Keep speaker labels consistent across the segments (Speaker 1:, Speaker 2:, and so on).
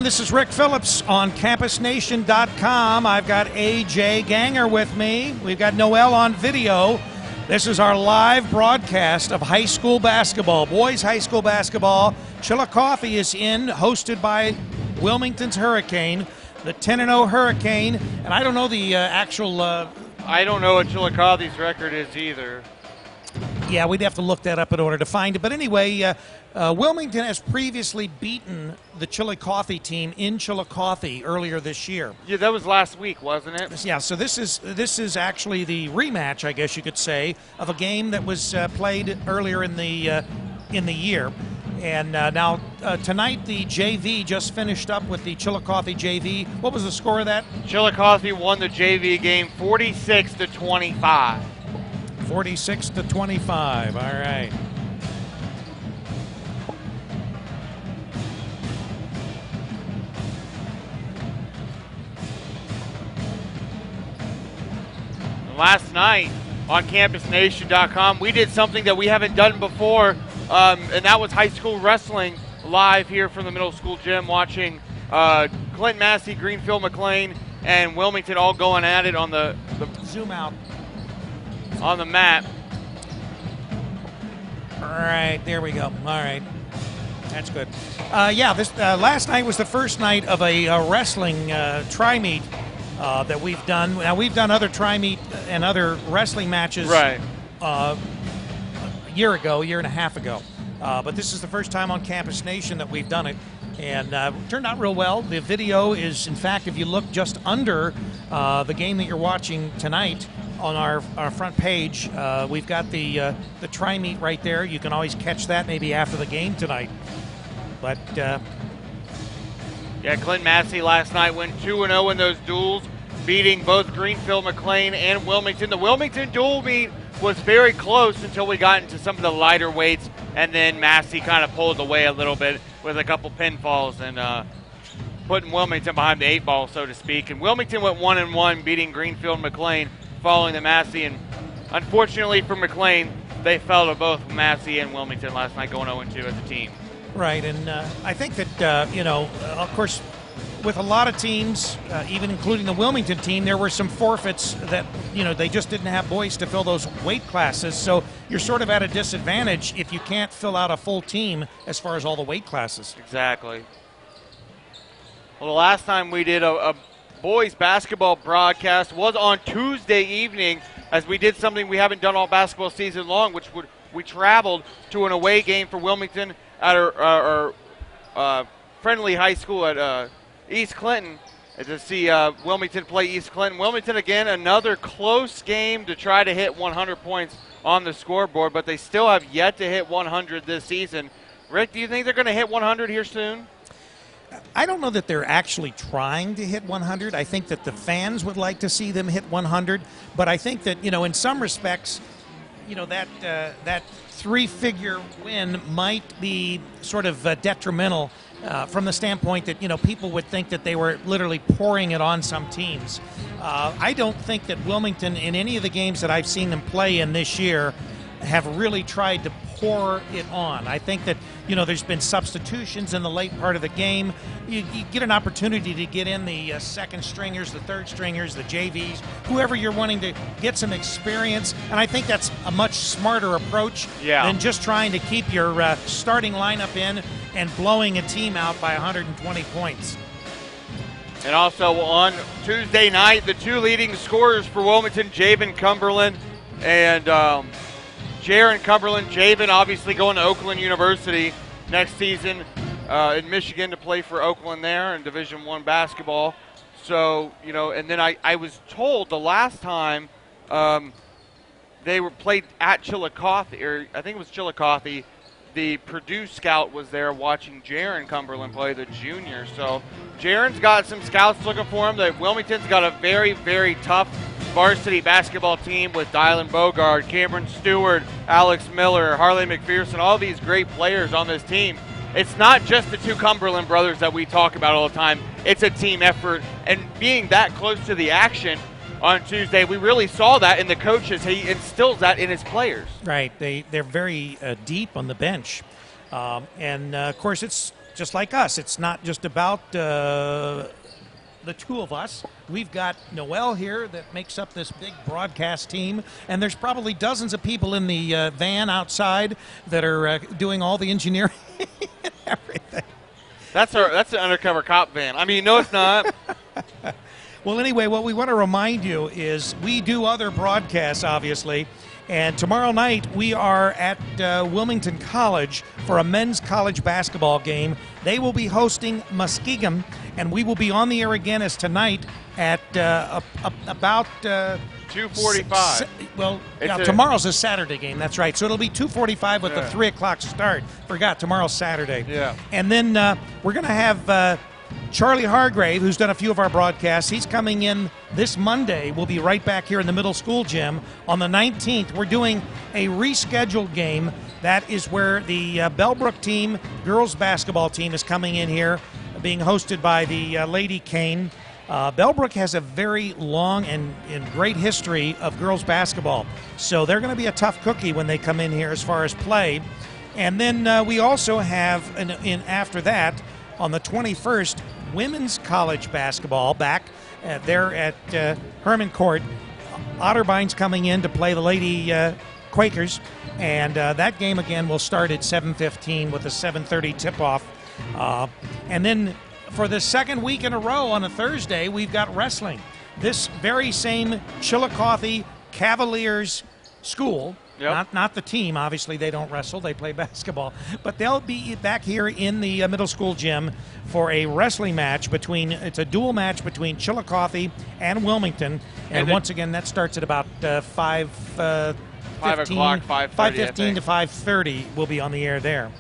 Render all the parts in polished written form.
Speaker 1: This is Rick Phillips on CampusNation.com. I've got AJ Ganger with me. We've got Noel on video. This is our live broadcast of high school basketball, boys high school basketball. Chillicothe is in, hosted by Wilmington's Hurricane, the 10-0 Hurricane. And I don't know the actual...
Speaker 2: I don't know what Chillicothe's record is either.
Speaker 1: Yeah, we'd have to look that up in order to find it. But anyway, Wilmington has previously beaten the Chillicothe team in Chillicothe earlier this year.
Speaker 2: Yeah, that was last week, wasn't it?
Speaker 1: Yeah, so this is actually the rematch, I guess you could say, of a game that was played earlier in the year. And now tonight the JV just finished up with the Chillicothe JV. What was the score of that?
Speaker 2: Chillicothe won the JV game 46-25.
Speaker 1: 46-25. All right.
Speaker 2: Last night on CampusNation.com, we did something that we haven't done before, and that was high school wrestling live here from the middle school gym, watching Clinton Massey, Greenfield McLean, and Wilmington all going at it on the
Speaker 1: zoom out
Speaker 2: on the mat.
Speaker 1: All right, there we go. All right, that's good. Yeah, this last night was the first night of a wrestling tri-meet that we've done. Now, we've done other tri-meet and other wrestling matches
Speaker 2: right.
Speaker 1: A year and a half ago. But this is the first time on Campus Nation that we've done it. And turned out real well. The video is, in fact, if you look just under the game that you're watching tonight on our front page, we've got the tri-meet right there. You can always catch that maybe after the game tonight. But
Speaker 2: yeah, Clinton Massey last night went 2-0 in those duels, beating both Greenfield McLean and Wilmington. The Wilmington duel meet was very close until we got into some of the lighter weights, and then Massey kind of pulled away a little bit with a couple pinfalls and putting Wilmington behind the 8 ball, so to speak. And Wilmington went 1-1, beating Greenfield McLean following the Massey. And unfortunately for McLean, they fell to both Massey and Wilmington last night, going 0-2 as a team.
Speaker 1: Right, and I think that, of course, with a lot of teams, even including the Wilmington team, there were some forfeits that, they just didn't have boys to fill those weight classes. So you're sort of at a disadvantage if you can't fill out a full team as far as all the weight classes.
Speaker 2: Exactly. Well, the last time we did a boys basketball broadcast was on Tuesday evening, as we did something we haven't done all basketball season long, which we traveled to an away game for Wilmington at our friendly high school at East Clinton to see Wilmington play East Clinton. Wilmington, again, another close game to try to hit 100 points on the scoreboard, but they still have yet to hit 100 this season. Rick, do you think they're going to hit 100 here soon?
Speaker 1: I don't know that they're actually trying to hit 100. I think that the fans would like to see them hit 100, but I think that, in some respects, that three-figure win might be sort of detrimental from the standpoint that, people would think that they were literally pouring it on some teams. I don't think that Wilmington, in any of the games that I've seen them play in this year, have really tried to pour it on. I think that, there's been substitutions in the late part of the game. You get an opportunity to get in the second stringers, the third stringers, the JVs, whoever you're wanting to get some experience. And I think that's a much smarter approach than just trying to keep your starting lineup in and blowing a team out by 120 points.
Speaker 2: And also on Tuesday night, the two leading scorers for Wilmington, Javen Cumberland and Jaron Cumberland. Javen obviously going to Oakland University next season in Michigan to play for Oakland there in Division I basketball. So, and then I was told the last time they were played at Chillicothe, or I think it was Chillicothe, the Purdue scout was there watching Jaron Cumberland play, the junior. So Jaron's got some scouts looking for him. Wilmington's got a very, very tough varsity basketball team with Dylan Bogard, Cameron Stewart, Alex Miller, Harley McPherson, all these great players on this team. It's not just the two Cumberland brothers that we talk about all the time. It's a team effort. And being that close to the action on Tuesday, we really saw that in the coaches. He instills that in his players.
Speaker 1: Right. They're very deep on the bench. And, of course, it's just like us. It's not just about the two of us. We've got Noel here that makes up this big broadcast team, and there's probably dozens of people in the van outside that are doing all the engineering and everything.
Speaker 2: That's an undercover cop van. I mean, no, it's not.
Speaker 1: Well, anyway, what we want to remind you is we do other broadcasts, obviously, and tomorrow night we are at Wilmington College for a men's college basketball game. They will be hosting Muskegon, and we will be on the air again as tonight at about
Speaker 2: 2:45.
Speaker 1: Well, yeah, tomorrow's a Saturday game. That's right. So it'll be 2:45 with a 3 o'clock start. Forgot tomorrow's Saturday.
Speaker 2: Yeah.
Speaker 1: And then we're going to have Charlie Hargrave, who's done a few of our broadcasts. He's coming in this Monday. We'll be right back here in the middle school gym on the 19th. We're doing a rescheduled game. That is where the Bellbrook team, girls basketball team, is coming in here, being hosted by the Lady Cane. Bellbrook has a very long and great history of girls basketball, so they're going to be a tough cookie when they come in here as far as play. And then we also have, after that, on the 21st, women's college basketball back there at Herman Court. Otterbeins coming in to play the Lady Quakers, and that game again will start at 7:15 with a 7:30 tip-off. And then for the second week in a row on a Thursday, we've got wrestling. This very same Chillicothe Cavaliers school.
Speaker 2: Yep.
Speaker 1: Not the team. Obviously, they don't wrestle. They play basketball. But they'll be back here in the middle school gym for a wrestling match it's a dual match between Chillicothe and Wilmington. And once again, that starts at about 5 o'clock, 5:15 to 5:30. We'll be on the air there.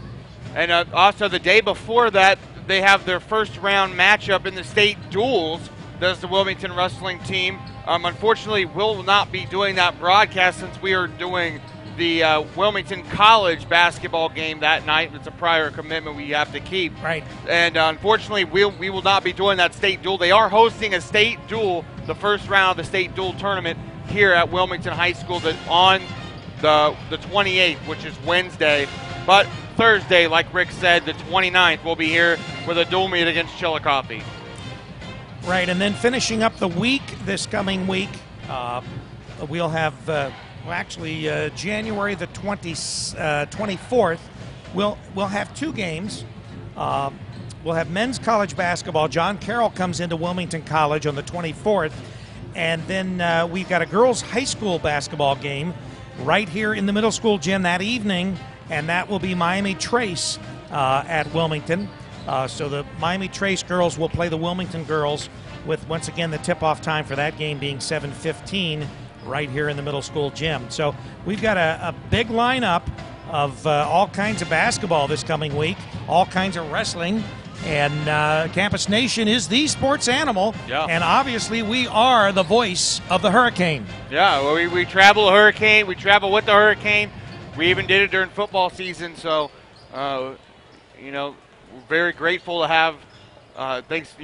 Speaker 2: And also the day before that, they have their first round matchup in the state duels. Does the Wilmington wrestling team. Unfortunately, we'll not be doing that broadcast since we are doing the Wilmington College basketball game that night. It's a prior commitment we have to keep.
Speaker 1: Right.
Speaker 2: And unfortunately, we will not be doing that state duel. They are hosting a state duel, the first round of the state duel tournament here at Wilmington High School on the 28th, which is Wednesday. But Thursday, like Rick said, the 29th, we'll be here with a dual meet against Chillicothe.
Speaker 1: Right, and then finishing up the week, this coming week, we'll have, January the 24th, we'll have two games. We'll have men's college basketball. John Carroll comes into Wilmington College on the 24th, and then we've got a girls' high school basketball game right here in the middle school gym that evening, and that will be Miami Trace at Wilmington. So the Miami Trace girls will play the Wilmington girls with, once again, the tip-off time for that game being 7:15 right here in the middle school gym. So we've got a big lineup of all kinds of basketball this coming week, all kinds of wrestling, and Campus Nation is the sports animal, and obviously we are the voice of the Hurricane. Yeah,
Speaker 2: well, we travel a hurricane. We travel with the hurricane. We even did it during football season, so, we're very grateful to have, thanks,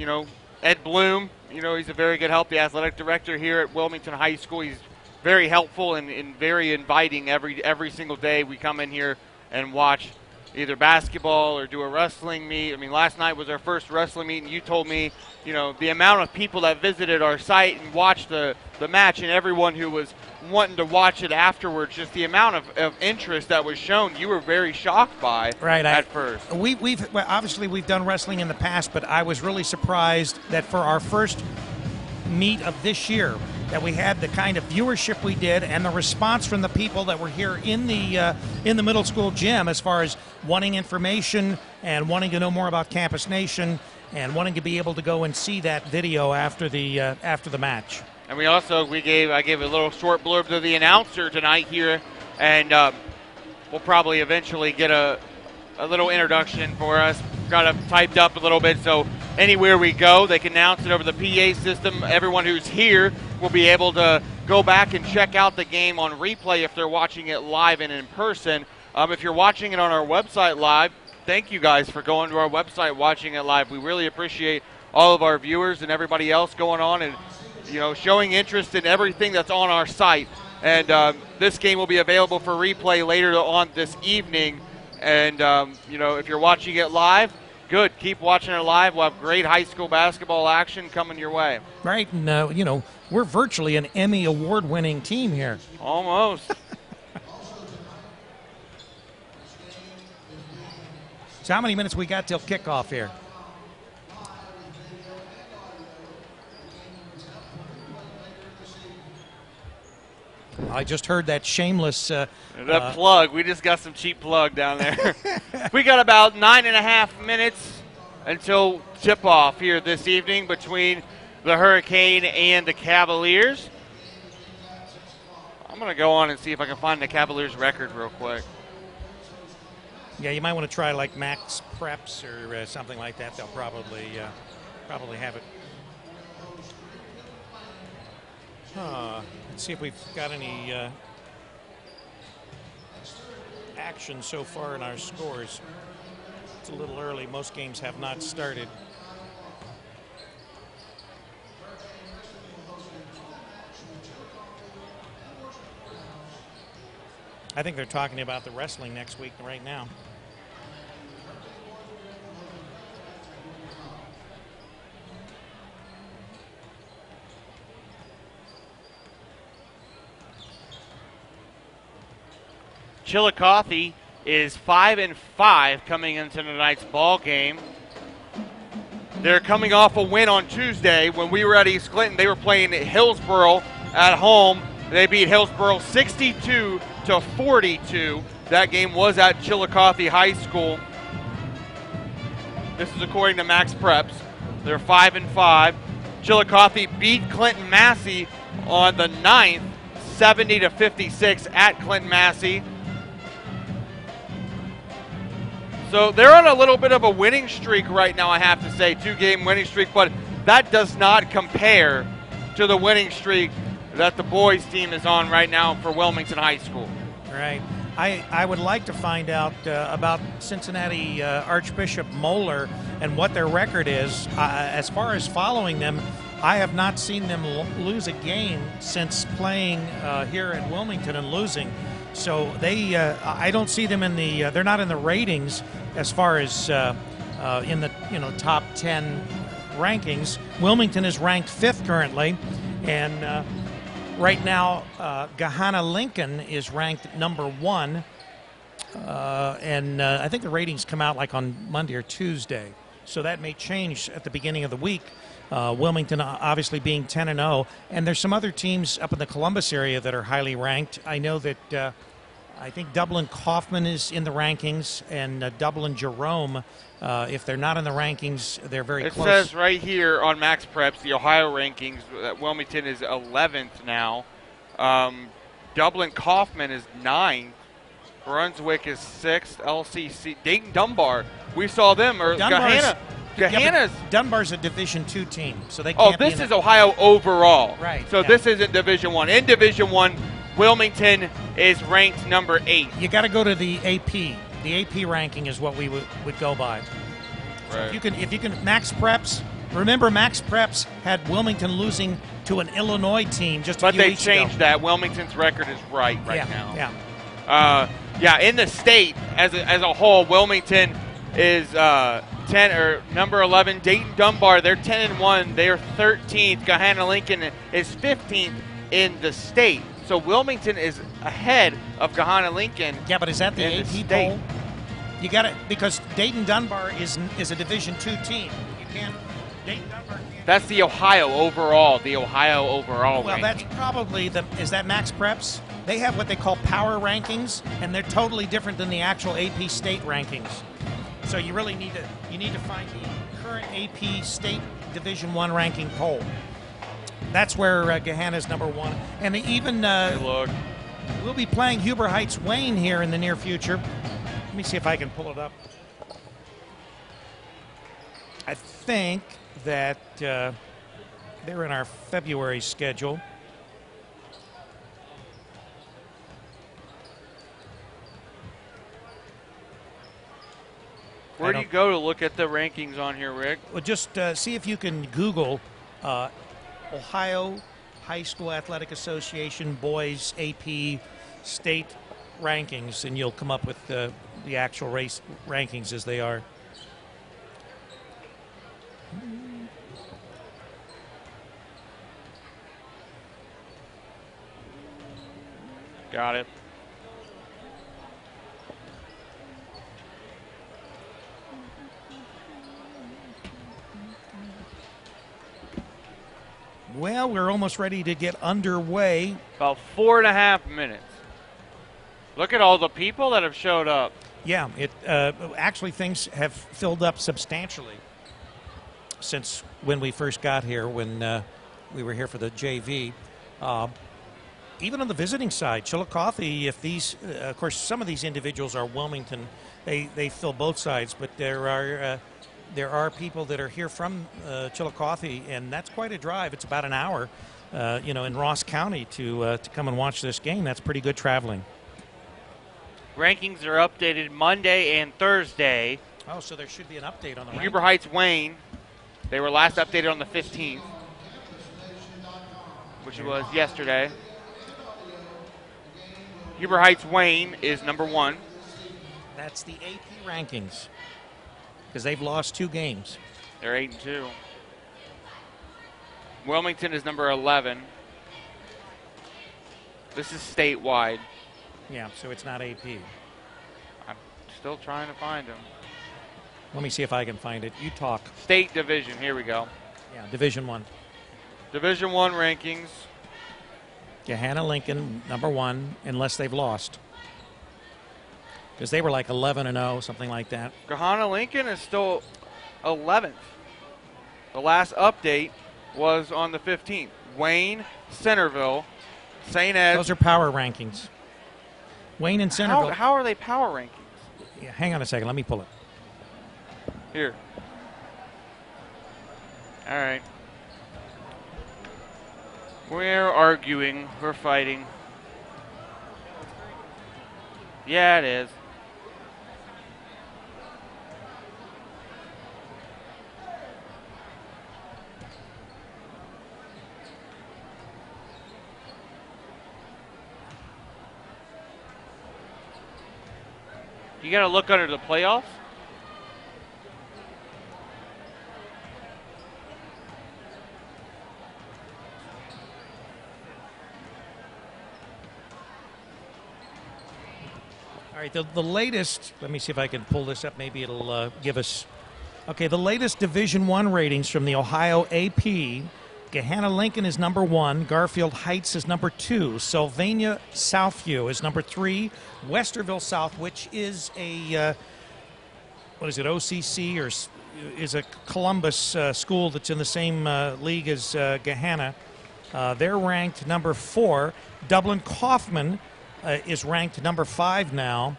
Speaker 2: Ed Bloom. He's a very good help, the athletic director here at Wilmington High School. He's very helpful and very inviting every single day. We come in here and watch either basketball or do a wrestling meet. I mean, last night was our first wrestling meet, and you told me, the amount of people that visited our site and watched the match, and everyone who was wanting to watch it afterwards, just the amount of interest that was shown, you were very shocked by at first.
Speaker 1: Obviously we've done wrestling in the past, but I was really surprised that for our first meet of this year that we had the kind of viewership we did and the response from the people that were here in the middle school gym as far as wanting information and wanting to know more about Campus Nation and wanting to be able to go and see that video after the match.
Speaker 2: And I gave a little short blurb to the announcer tonight here, and we'll probably eventually get a little introduction for us. Got it typed up a little bit, so anywhere we go, they can announce it over the PA system. Everyone who's here will be able to go back and check out the game on replay if they're watching it live and in person. If you're watching it on our website live, thank you guys for going to our website, watching it live. We really appreciate all of our viewers and everybody else going on and showing interest in everything that's on our site. And this game will be available for replay later on this evening. And, if you're watching it live, Good. Keep watching it live. We'll have great high school basketball action coming your way.
Speaker 1: Right, and, you know, we're virtually an Emmy award-winning team here.
Speaker 2: Almost.
Speaker 1: So how many minutes we got till kickoff here? I just heard that shameless
Speaker 2: that plug. We just got some cheap plug down there. We got about 9.5 minutes until tip-off here this evening between the Hurricane and the Cavaliers. I'm going to go on and see if I can find the Cavaliers record real quick.
Speaker 1: Yeah, you might want to try like Max Preps or something like that. They'll probably have it. Let's see if we've got any action so far in our scores. It's a little early. Most games have not started. I think they're talking about the wrestling next week right now.
Speaker 2: Chillicothe is 5-5 coming into tonight's ball game. They're coming off a win on Tuesday when we were at East Clinton. They were playing Hillsboro at home. They beat Hillsboro 62-42. That game was at Chillicothe High School. This is according to Max Preps. They're 5-5. Chillicothe beat Clinton Massey on the 9th, 70-56 at Clinton Massey. So they're on a little bit of a winning streak right now, I have to say, 2-game winning streak, but that does not compare to the winning streak that the boys team is on right now for Wilmington High School.
Speaker 1: Right. I would like to find out about Cincinnati Archbishop Moeller and what their record is. As far as following them, I have not seen them lose a game since playing here at Wilmington and losing. So they, I don't see them in the. They're not in the ratings as far as in the top 10 rankings. Wilmington is ranked 5th currently, and right now Gahanna Lincoln is ranked number 1, and I think the ratings come out like on Monday or Tuesday. So that may change at the beginning of the week. Wilmington obviously being 10-0, and there's some other teams up in the Columbus area that are highly ranked. I know that I think Dublin Kaufman is in the rankings, and Dublin Jerome, if they're not in the rankings, they're very close.
Speaker 2: It says right here on Max Preps, the Ohio rankings, that Wilmington is 11th now. Dublin Kaufman is 9th. Brunswick is 6th. LCC, Dayton Dunbar, we saw them, or Gahanna.
Speaker 1: Yeah, Dunbar's a Division II team, so they can't.
Speaker 2: Oh, this is Ohio overall.
Speaker 1: Right.
Speaker 2: So this isn't Division I. In Division I, Wilmington is ranked number 8.
Speaker 1: You got to go to the AP. The AP ranking is what we would go by. So
Speaker 2: Right.
Speaker 1: if you can, Max Preps. Remember, Max Preps had Wilmington losing to an Illinois team just a few weeks ago.
Speaker 2: But they changed that. Wilmington's record is right now.
Speaker 1: Yeah.
Speaker 2: Yeah, in the state as a whole, Wilmington is 10 or number 11. Dayton Dunbar, they're 10-1. They're 13th. Gahanna Lincoln is 15th in the state. So Wilmington is ahead of Gahanna Lincoln.
Speaker 1: Yeah, but is that the AP poll? You got it, because Dayton Dunbar is a Division II team. You can't. Dayton Dunbar can't.
Speaker 2: That's the Ohio overall. The Ohio overall.
Speaker 1: Well,
Speaker 2: ranking.
Speaker 1: that's probably is that Max Preps? They have what they call power rankings, and they're totally different than the actual AP state rankings. So you really need to find the current AP state Division I ranking poll. That's where Gahanna's number 1, and even
Speaker 2: look.
Speaker 1: We'll be playing Huber Heights Wayne here in the near future. Let me see if I can pull it up. I think that they're in our February schedule.
Speaker 2: Where do you go to look at the rankings on here, Rick?
Speaker 1: Well, just see if you can Google Ohio High School Athletic Association Boys AP State rankings, and you'll come up with the actual race rankings as they are.
Speaker 2: Got it.
Speaker 1: Well, we're almost ready to get underway.
Speaker 2: About 4.5 minutes. Look at all the people that have showed up.
Speaker 1: Yeah, actually things have filled up substantially since when we first got here, when we were here for the JV. Even on the visiting side, Chillicothe, if these, of course, some of these individuals are Wilmington, they fill both sides, but there are people that are here from Chillicothe, and that's quite a drive. It's about an hour, in Ross County to come and watch this game. That's pretty good traveling.
Speaker 2: Rankings are updated Monday and Thursday.
Speaker 1: Oh, so there should be an update on the
Speaker 2: Huber Heights Wayne, they were last updated on the 15th, which was yesterday. Huber Heights Wayne is number 1.
Speaker 1: That's the AP rankings, because they've lost 2 games.
Speaker 2: They're 8-2. Wilmington is number 11. This is statewide.
Speaker 1: Yeah, so it's not AP.
Speaker 2: I'm still trying to find them.
Speaker 1: Let me see if I can find it. You talk.
Speaker 2: State division, here we go.
Speaker 1: Yeah, Division 1.
Speaker 2: Division 1 rankings.
Speaker 1: Gahanna Lincoln, number 1, unless they've lost. Because they were like 11-0, something like that.
Speaker 2: Gahanna Lincoln is still 11th. The last update was on the 15th. Wayne, Centerville, St. Ed's.
Speaker 1: Those are power rankings. Wayne and Centerville.
Speaker 2: How are they power rankings?
Speaker 1: Yeah, hang on a second. Let me pull it.
Speaker 2: Here. All right. We're arguing. We're fighting. Yeah, it is. You got to look under the playoffs.
Speaker 1: All right, the latest, let me see if I can pull this up. Maybe it'll give us, okay, the latest Division I ratings from the Ohio AP. Gahanna Lincoln is number 1. Garfield Heights is number 2. Sylvania Southview is number 3. Westerville South, which is a, OCC, or is a Columbus school that's in the same league as Gahanna. They're ranked number 4. Dublin Kaufman is ranked number 5 now.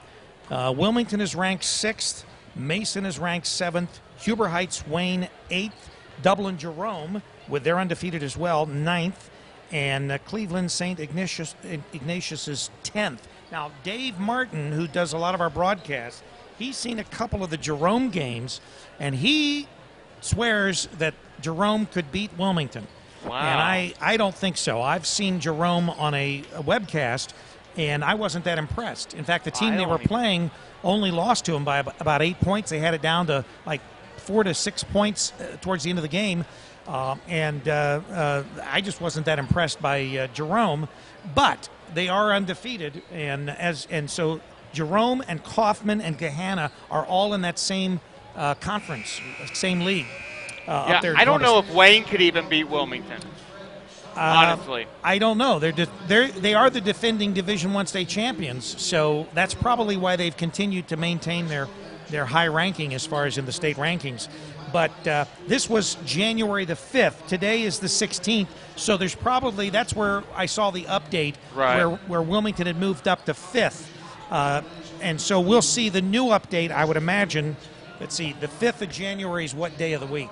Speaker 1: Wilmington is ranked 6th. Mason is ranked 7th. Huber Heights Wayne 8th. Dublin Jerome, they're undefeated as well, 9th. And Cleveland St. Ignatius is 10th. Now, Dave Martin, who does a lot of our broadcasts, he's seen a couple of the Jerome games, and he swears that Jerome could beat Wilmington.
Speaker 2: Wow.
Speaker 1: And I don't think so. I've seen Jerome on a webcast, and I wasn't that impressed. In fact, the team they were playing only lost to him by about 8 points. They had it down to like 4 to 6 points towards the end of the game. I just wasn't that impressed by Jerome. But they are undefeated, and so Jerome and Kaufman and Gahanna are all in that same conference, same league. Up there.
Speaker 2: I don't know if Wayne could even beat Wilmington. Honestly,
Speaker 1: I don't know. They are the defending Division I state champions, so that's probably why they've continued to maintain their high ranking as far as in the state rankings. But this was January the 5th. Today is the 16th, so that's where I saw the update,
Speaker 2: right,
Speaker 1: where Wilmington had moved up to 5th. And so we'll see the new update, I would imagine. Let's see, the 5th of January is what day of the week?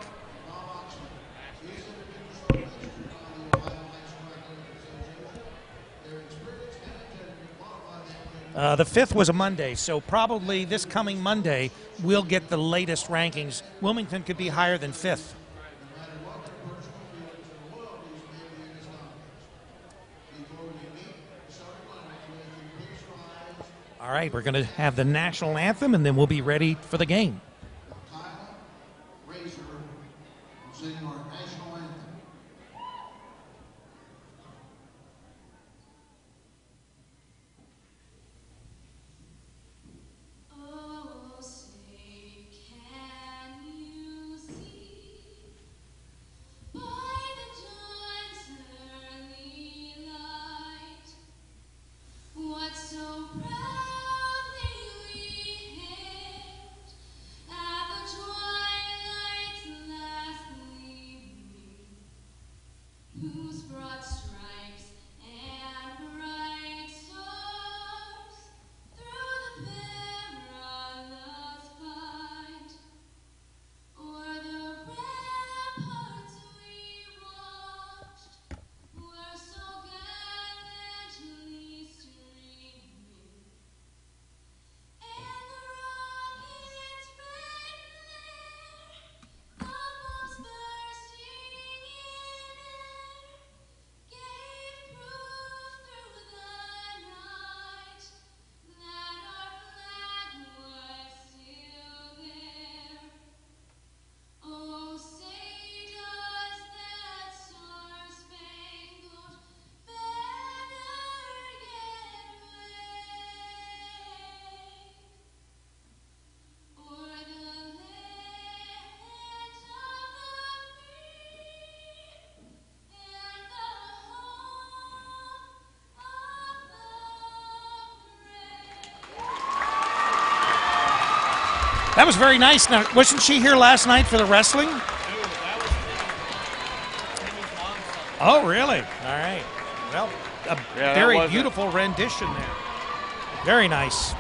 Speaker 1: The 5th was a Monday, so probably this coming Monday we'll get the latest rankings. Wilmington could be higher than 5th. All right, we're going to have the national anthem, and then we'll be ready for the game. That was very nice. Now, wasn't she here last night for the wrestling? Oh, really? All right. Well, a very beautiful rendition there. Very nice.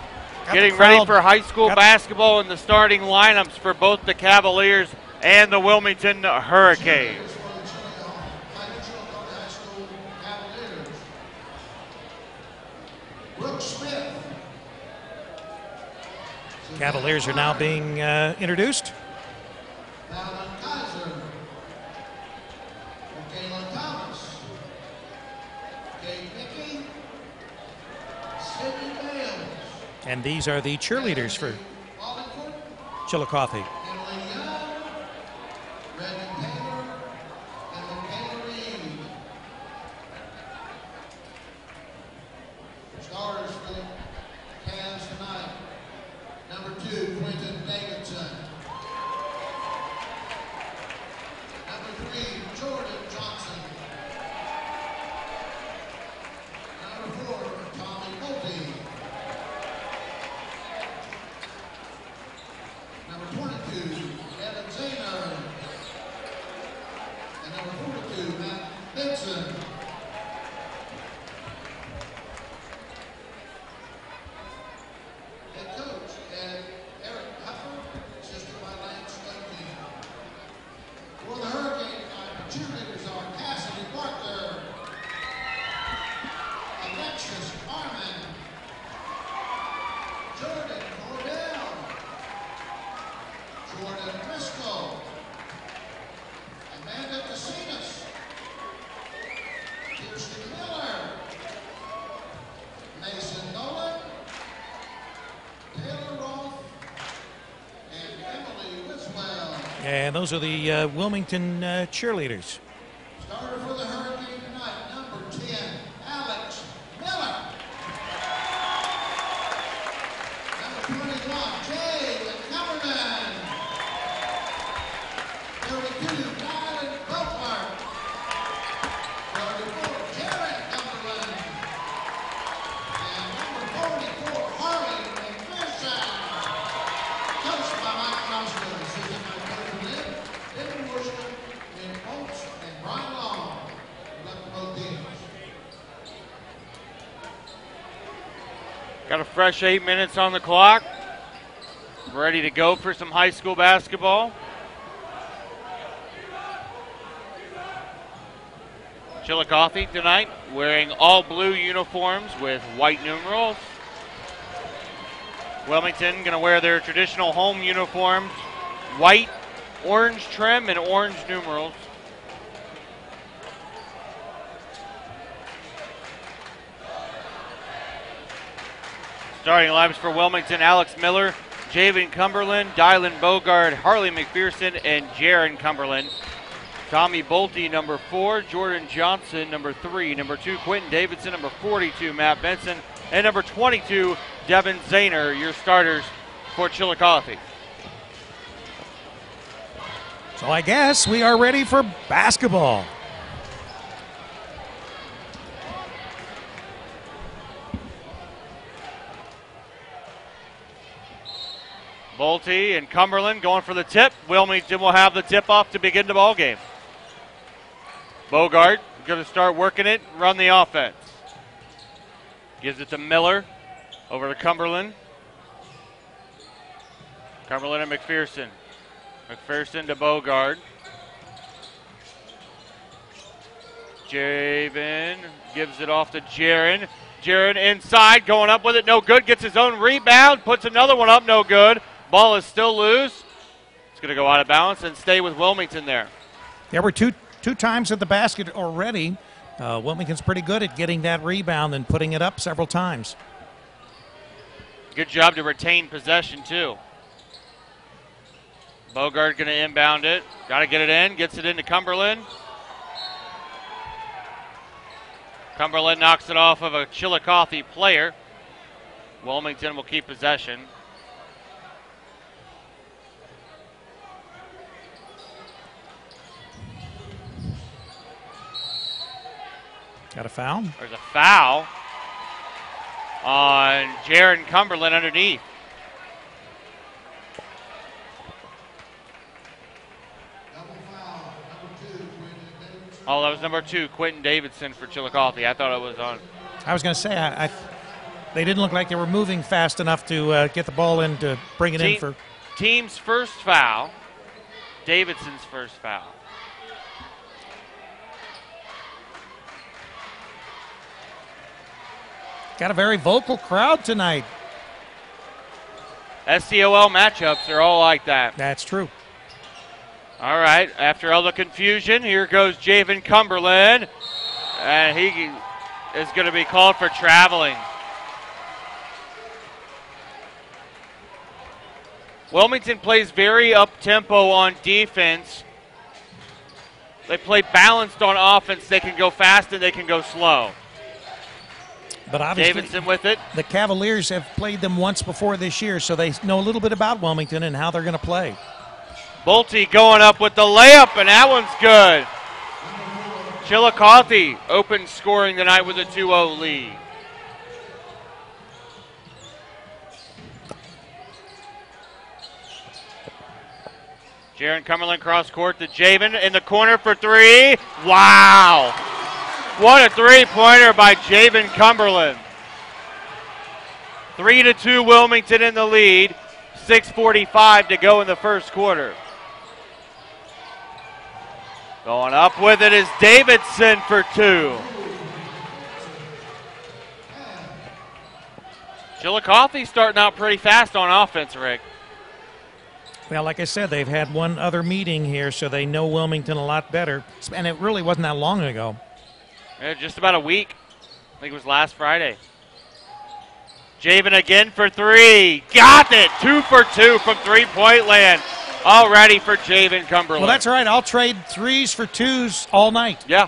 Speaker 2: Getting ready for high school basketball in the starting lineups for both the Cavaliers and the Wilmington Hurricanes.
Speaker 1: Cavaliers are now being introduced. And these are the cheerleaders for Chillicothe. And those are the Wilmington cheerleaders.
Speaker 3: Starter for the Hurricane tonight, number 10, Alex Miller. Number 21, Jay Cumberland. 32, Dylan Butler. 34, Jared Cumberland. And number 44, Harley McPherson. Coached by Mike Crossman, assistant by Coach Lynn, David Worcester, and Oates, and Brian Long. Left both teams.
Speaker 2: Got a fresh 8 minutes on the clock. Ready to go for some high school basketball. Chillicothe tonight wearing all blue uniforms with white numerals. Wilmington going to wear their traditional home uniforms, white, orange trim, and orange numerals. Starting lineups for Wilmington: Alex Miller, Javen Cumberland, Dylan Bogard, Harley McPherson, and Jaron Cumberland. Tommy Bolte, number 4, Jordan Johnson, number 3, number 2, Quentin Davidson, number 42, Matt Benson, and number 22, Devin Zahner, your starters for Chillicothe.
Speaker 1: So I guess we are ready for basketball.
Speaker 2: Bolte and Cumberland going for the tip. Wilmington will have the tip off to begin the ball game. Bogart going to start working it, run the offense. Gives it to Miller, over to Cumberland. Cumberland and McPherson. McPherson to Bogard. Javen gives it off to Jaron. Jaron inside, going up with it, no good. Gets his own rebound, puts another one up, no good. Ball is still loose. It's going to go out of bounds and stay with Wilmington there.
Speaker 1: There were two times at the basket already. Wilmington's pretty good at getting that rebound and putting it up several times.
Speaker 2: Good job to retain possession, too. Bogart going to inbound it. Got to get it in. Gets it into Cumberland. Cumberland knocks it off of a Chillicothe player. Wilmington will keep possession.
Speaker 1: Got a foul?
Speaker 2: There's a foul on Jaron Cumberland underneath. Oh, that was number 2, Quentin Davidson for Chillicothe. I thought it was on.
Speaker 1: I was going to say, they didn't look like they were moving fast enough to get the ball in to bring it in for.
Speaker 2: Team's first foul. Davidson's first foul.
Speaker 1: Got a very vocal crowd tonight.
Speaker 2: SCOL matchups are all like that.
Speaker 1: That's true.
Speaker 2: All right, after all the confusion, here goes Javen Cumberland. And he is going to be called for traveling. Wilmington plays very up-tempo on defense. They play balanced on offense. They can go fast and they can go slow.
Speaker 1: But obviously,
Speaker 2: Davidson with it.
Speaker 1: The Cavaliers have played them once before this year, so they know a little bit about Wilmington and how they're going to play.
Speaker 2: Bolte going up with the layup, and that one's good. Chillicothe open scoring tonight with a 2-0 lead. Jaron Cumberland cross court to Javen in the corner for 3. Wow. What a three-pointer by Javen Cumberland. 3-2 Wilmington in the lead. 6:45 to go in the first quarter. Going up with it is Davidson for 2. Chillicothe starting out pretty fast on offense, Rick.
Speaker 1: Well, like I said, they've had one other meeting here, so they know Wilmington a lot better. And it really wasn't that long ago.
Speaker 2: Yeah, just about a week. I think it was last Friday. Javen again for 3. Got it! 2 for 2 from three-point land. All ready for Javen Cumberland.
Speaker 1: Well, that's all right. I'll trade 3s for 2s all night.
Speaker 2: Yeah.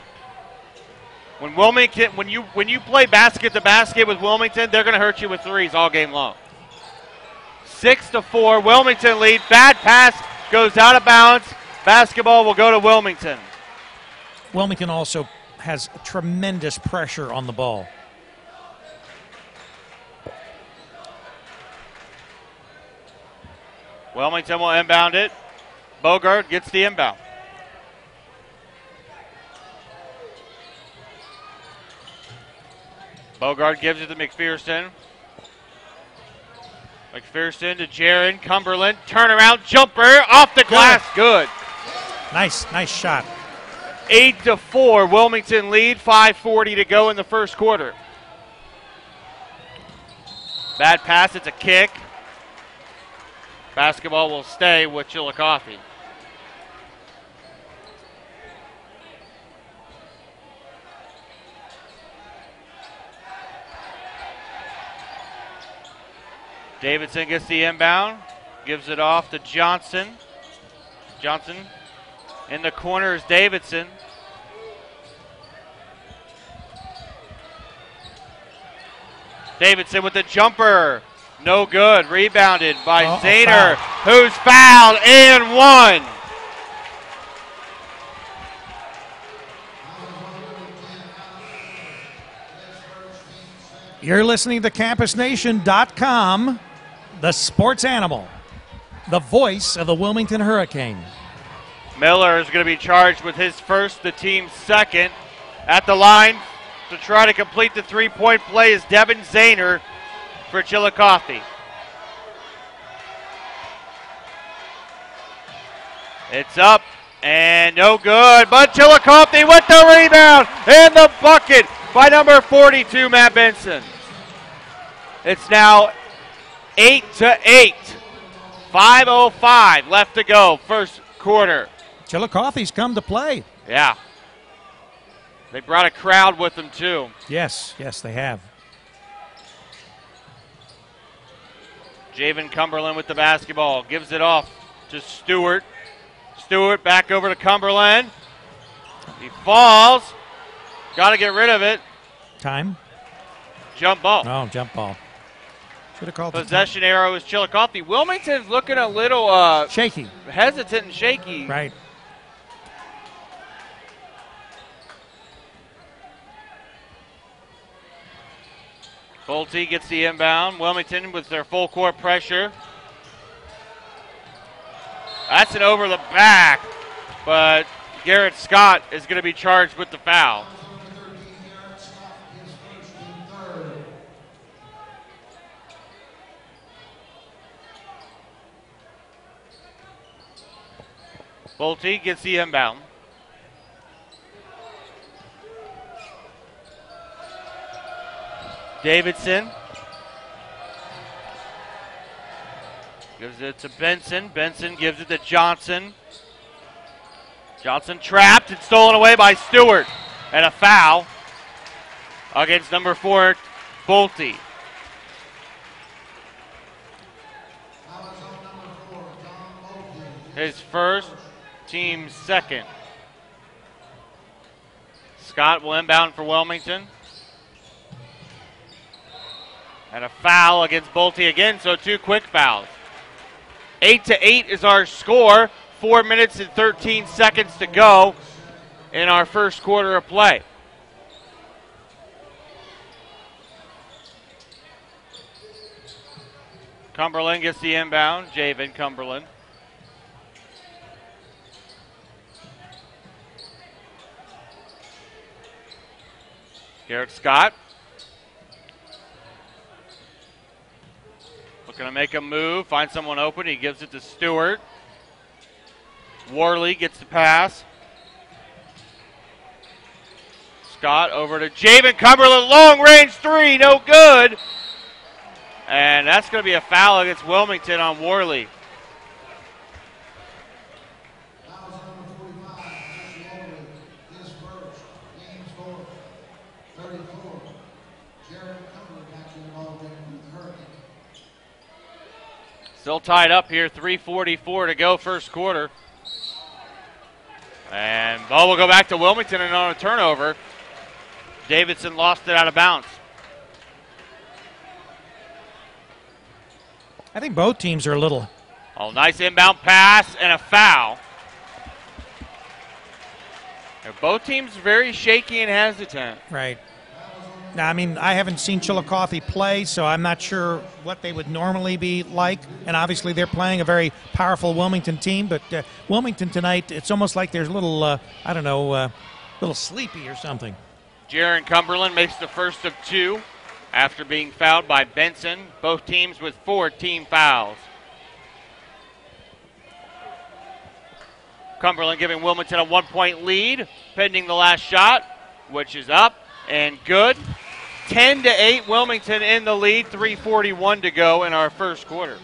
Speaker 2: When Wilmington, when you play basket to basket with Wilmington, they're going to hurt you with 3s all game long. 6-4, Wilmington lead. Bad pass goes out of bounds. Basketball will go to Wilmington.
Speaker 1: Wilmington also has tremendous pressure on the ball.
Speaker 2: Wilmington will inbound it. Bogart gets the inbound. Bogart gives it to McPherson. McPherson to Jaron Cumberland. Turnaround jumper off the glass. Good.
Speaker 1: Nice shot.
Speaker 2: 8-4, Wilmington lead. 5:40 to go in the first quarter. Bad pass. It's a kick. Basketball will stay with Chillicothe. Davidson gets the inbound, gives it off to Johnson. Johnson in the corner is Davidson. Davidson with the jumper. No good. Rebounded by Zahner, who's fouled and 1.
Speaker 1: You're listening to CampusNation.com, the sports animal, the voice of the Wilmington Hurricane.
Speaker 2: Miller is going to be charged with his first, the team's second. At the line to try to complete the three-point play is Devin Zahner for Chillicothe. It's up and no good, but Chillicothe with the rebound and the bucket by number 42, Matt Benson. It's now 8-8. 5:05 left to go, first quarter.
Speaker 1: Chillicothe's come to play.
Speaker 2: Yeah. They brought a crowd with them, too.
Speaker 1: Yes, they have.
Speaker 2: Javen Cumberland with the basketball. Gives it off to Stewart. Stewart back over to Cumberland. He falls. Got to get rid of it.
Speaker 1: Time.
Speaker 2: Jump ball.
Speaker 1: Oh, jump ball. Should have called
Speaker 2: possession arrow is Chillicothe. Wilmington's looking a little
Speaker 1: shaky.
Speaker 2: Hesitant and shaky.
Speaker 1: Right.
Speaker 2: Bolte gets the inbound. Wilmington with their full court pressure. That's an over the back, but Garrett Scott is going to be charged with the foul. Bolte gets the inbound. Davidson gives it to Benson. Benson gives it to Johnson. Johnson trapped and stolen away by Stewart. And a foul against number 4, Bolte. His first, team's second. Scott will inbound for Wilmington. And a foul against Bolte again, so 2 quick fouls. 8-8 is our score. 4 minutes and 13 seconds to go in our first quarter of play. Cumberland gets the inbound. Javen Cumberland. Garrett Scott. Looking to make a move, find someone open. He gives it to Stewart. Worley gets the pass. Scott over to Javen Cumberland. Long range 3, no good. And that's going to be a foul against Wilmington on Worley. Still tied up here, 3:44 to go first quarter. And ball will go back to Wilmington and on a turnover. Davidson lost it out of bounds.
Speaker 1: I think both teams are a little.
Speaker 2: Oh, nice inbound pass and a foul. And both teams very shaky and hesitant.
Speaker 1: Right. Now, I mean, I haven't seen Chillicothe play, so I'm not sure what they would normally be like. And obviously, they're playing a very powerful Wilmington team. But Wilmington tonight, it's almost like there's a little, I don't know, little sleepy or something.
Speaker 2: Jaron Cumberland makes the first of 2 after being fouled by Benson. Both teams with 4 team fouls. Cumberland giving Wilmington a 1-point lead, pending the last shot, which is up and good. 10-8, Wilmington in the lead, 3:41 to go in our first quarter.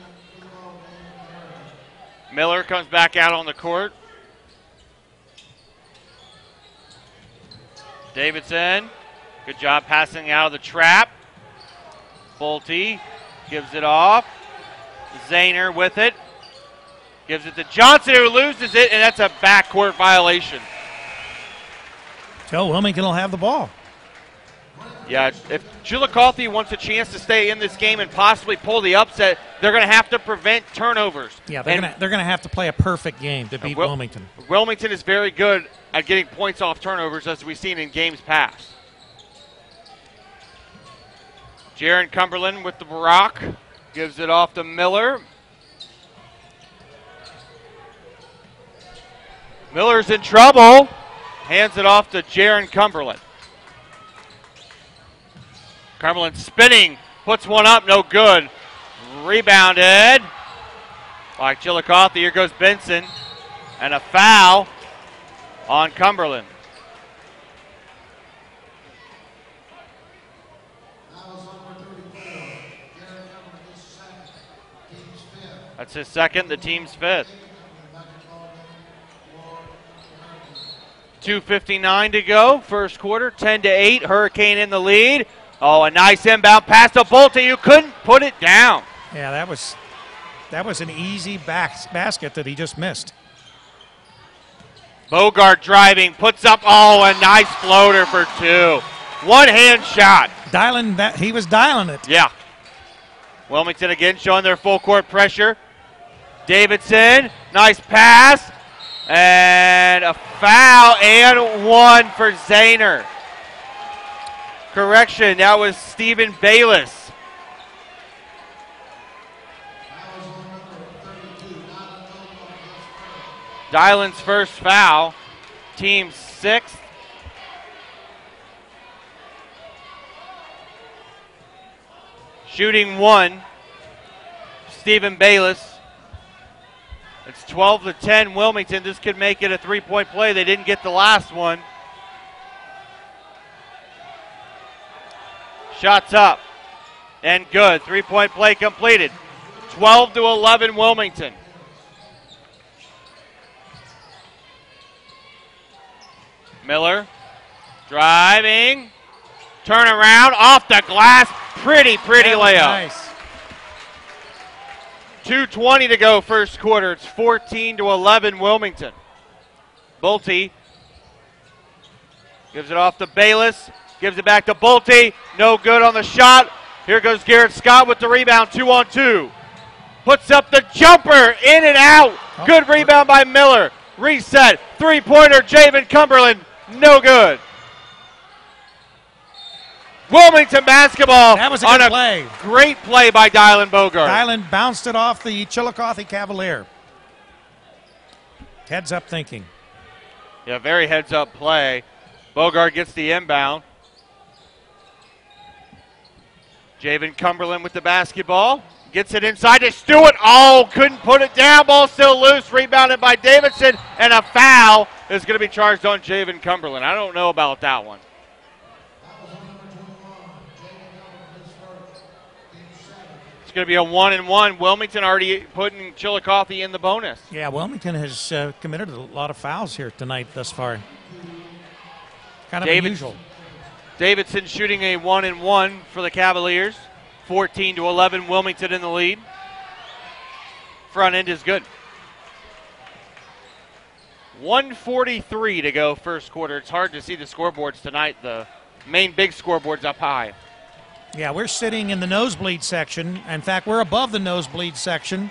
Speaker 2: Miller comes back out on the court. Davidson, good job passing out of the trap. Bolte gives it off. Zahner with it. Gives it to Johnson, who loses it, and that's a backcourt violation.
Speaker 1: So Wilmington will have the ball.
Speaker 2: Yeah, if Chillicothe wants a chance to stay in this game and possibly pull the upset, they're going to have to prevent turnovers.
Speaker 1: Yeah, they're going to have to play a perfect game to beat Wilmington.
Speaker 2: Wilmington is very good at getting points off turnovers, as we've seen in games past. Jaron Cumberland with the rock. Gives it off to Miller. Miller's in trouble. Hands it off to Jaron Cumberland. Cumberland spinning, puts one up, no good. Rebounded by Chillicothe. Here goes Benson. And a foul on Cumberland. That's his second, the team's 5th. 2:59 to go, first quarter, 10-8. Hurricane in the lead. Oh, a nice inbound pass to Bolte. You couldn't put it down.
Speaker 1: Yeah, that was an easy basket that he just missed.
Speaker 2: Bogart driving, puts up, oh, a nice floater for 2. One-hand shot.
Speaker 1: He was dialing it.
Speaker 2: Yeah. Wilmington again showing their full court pressure. Davidson, nice pass. And a foul and 1 for Zahner. Correction, that was Stephen Bayless. Dylan's first foul. team sixth. Shooting one, Stephen Bayless. It's 12-10 Wilmington. This could make it a three-point play. They didn't get the last one. Shots up and good. Three-point play completed. 12-11 Wilmington. Miller driving, turn around, off the glass. Pretty layup.
Speaker 1: Nice.
Speaker 2: 2:20 to go first quarter. It's 14-11 Wilmington. Bolte gives it off to Bayless. Gives it back to Bolte. No good on the shot. Here goes Garrett Scott with the rebound. 2-on-2. Puts up the jumper. In and out. Good rebound by Miller. Reset. Three-pointer. Javen Cumberland. No good. Wilmington basketball.
Speaker 1: That was a good play.
Speaker 2: Great play by Dylan Bogart.
Speaker 1: Dylan bounced it off the Chillicothe Cavalier. Heads up thinking.
Speaker 2: Yeah, very heads up play. Bogart gets the inbound. Javen Cumberland with the basketball. Gets it inside to Stewart. Oh, couldn't put it down. Ball still loose. Rebounded by Davidson. And a foul is going to be charged on Javen Cumberland. I don't know about that one. It's going to be a 1-and-1. Wilmington already putting Chillicothe in the bonus.
Speaker 1: Yeah, Wilmington has committed a lot of fouls here tonight thus far. Kind of unusual.
Speaker 2: Davidson shooting a 1-and-1 for the Cavaliers. 14-11, Wilmington in the lead. Front end is good. 1:43 to go first quarter. It's hard to see the scoreboards tonight. The main big scoreboard's up high.
Speaker 1: Yeah, we're sitting in the nosebleed section. In fact, we're above the nosebleed section.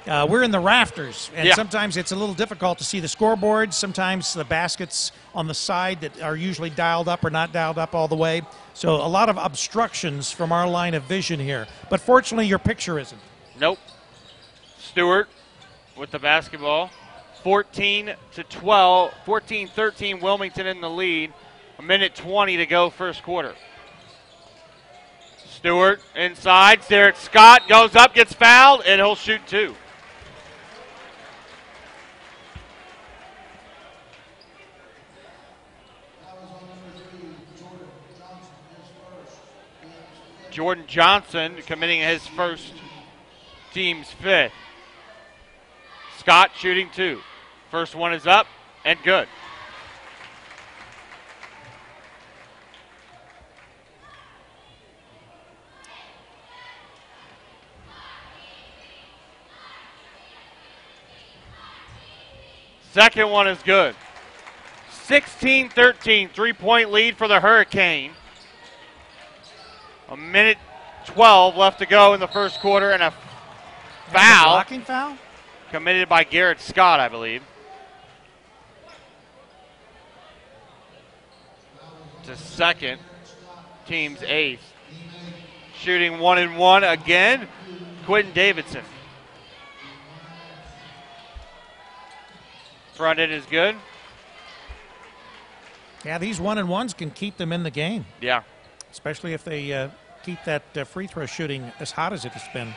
Speaker 1: We're in the rafters, and sometimes it's a little difficult to see the scoreboards. Sometimes the baskets on the side that are usually dialed up are not dialed up all the way. So a lot of obstructions from our line of vision here. But fortunately, your picture isn't.
Speaker 2: Nope. Stewart with the basketball. 14-13, Wilmington in the lead. 1:20 to go first quarter. Stewart inside. Derek Scott goes up, gets fouled, and he'll shoot two. Jordan Johnson committing his first, team's fifth. Scott shooting two. First one is up and good. Second one is good. 16-13, three-point lead for the Hurricane. 1:12 left to go in the first quarter, and a foul.
Speaker 1: Blocking foul?
Speaker 2: Committed by Garrett Scott, I believe. To second, team's eighth. Shooting 1-and-1 again, Quentin Davidson. Front end is good.
Speaker 1: Yeah, these 1-and-1s can keep them in the game.
Speaker 2: Yeah.
Speaker 1: Especially if they keep that free throw shooting as hot as it has been.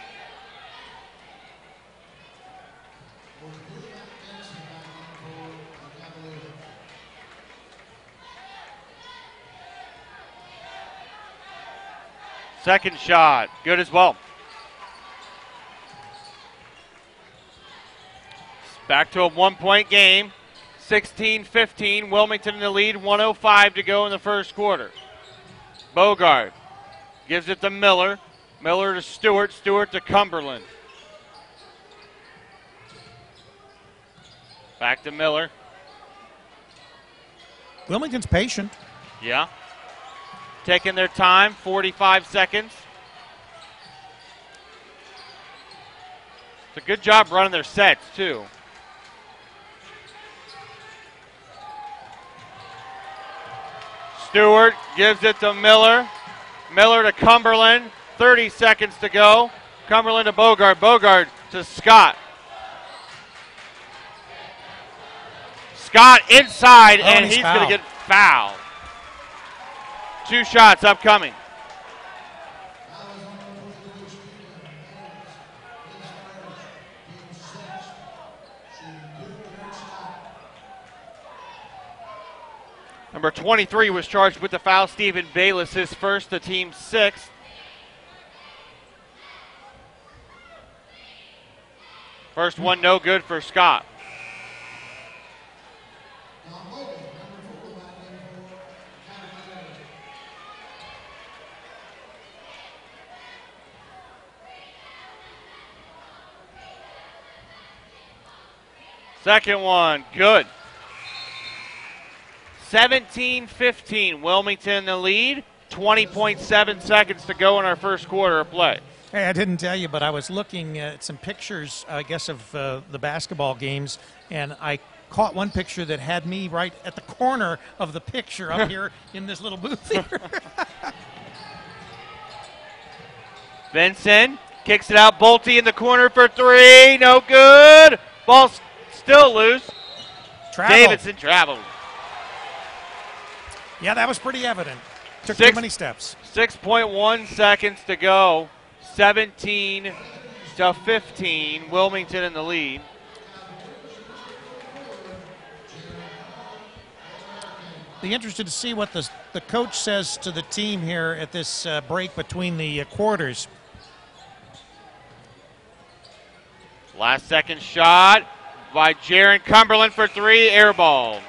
Speaker 2: Second shot, good as well. Back to a one-point game. 16-15, Wilmington in the lead, 1:05 to go in the first quarter. Bogart gives it to Miller. Miller to Stewart. Stewart to Cumberland. Back to Miller.
Speaker 1: Wilmington's patient.
Speaker 2: Yeah. Taking their time, 45 seconds. It's a good job running their sets, too. Stewart gives it to Miller. Miller to Cumberland. 30 seconds to go. Cumberland to Bogart. Bogart to Scott. Scott inside, and
Speaker 1: he's
Speaker 2: he's going
Speaker 1: fouled.
Speaker 2: to get fouled. 2 shots upcoming. Number 23 was charged with the foul. Stephen Bayless, his first, the team's 6th. First one no good for Scott. Second one, good. 17-15, Wilmington in the lead. 20.7 seconds to go in our first quarter of play.
Speaker 1: Hey, I didn't tell you, but I was looking at some pictures, I guess, of the basketball games, and I caught one picture that had me right at the corner of the picture up here in this little booth here.
Speaker 2: Benson kicks it out. Bolte in the corner for 3. No good. Ball still loose.
Speaker 1: Travel.
Speaker 2: Davidson traveled.
Speaker 1: Yeah, that was pretty evident. Took too
Speaker 2: 6
Speaker 1: many steps.
Speaker 2: 6.1 seconds to go. 17-15. Wilmington in the lead.
Speaker 1: Be interested to see what the coach says to the team here at this break between the quarters.
Speaker 2: Last second shot by Jaron Cumberland for 3. Air ball.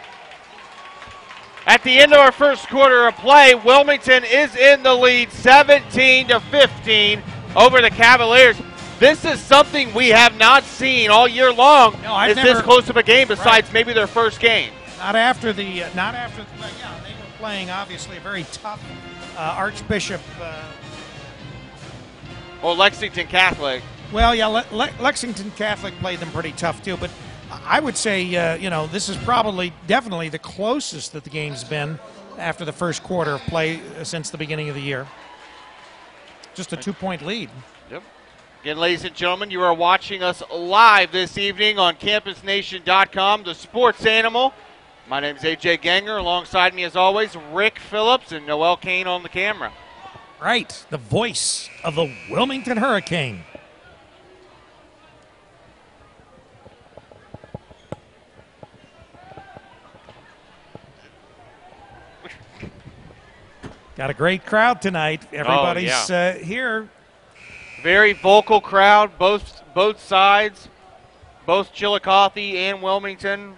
Speaker 2: At the end of our first quarter of play, Wilmington is in the lead 17-15 over the Cavaliers. This is something we have not seen all year long.
Speaker 1: No, I've
Speaker 2: is
Speaker 1: never,
Speaker 2: this close of a game besides
Speaker 1: right.
Speaker 2: maybe their first game?
Speaker 1: Not after the, yeah, they were playing obviously a very tough Archbishop.
Speaker 2: Lexington Catholic.
Speaker 1: Well, yeah, Lexington Catholic played them pretty tough too, but I would say, this is definitely the closest that the game's been after the first quarter of play since the beginning of the year. Just a 2-point lead.
Speaker 2: Yep. Again, ladies and gentlemen, you are watching us live this evening on CampusNation.com, the sports animal. My name is AJ Ganger. Alongside me, as always, Rick Phillips and Noel Kane on the camera.
Speaker 1: Right, the voice of the Wilmington Hurricane. Got a great crowd tonight. Everybody's here.
Speaker 2: Very vocal crowd, both sides, both Chillicothe and Wilmington.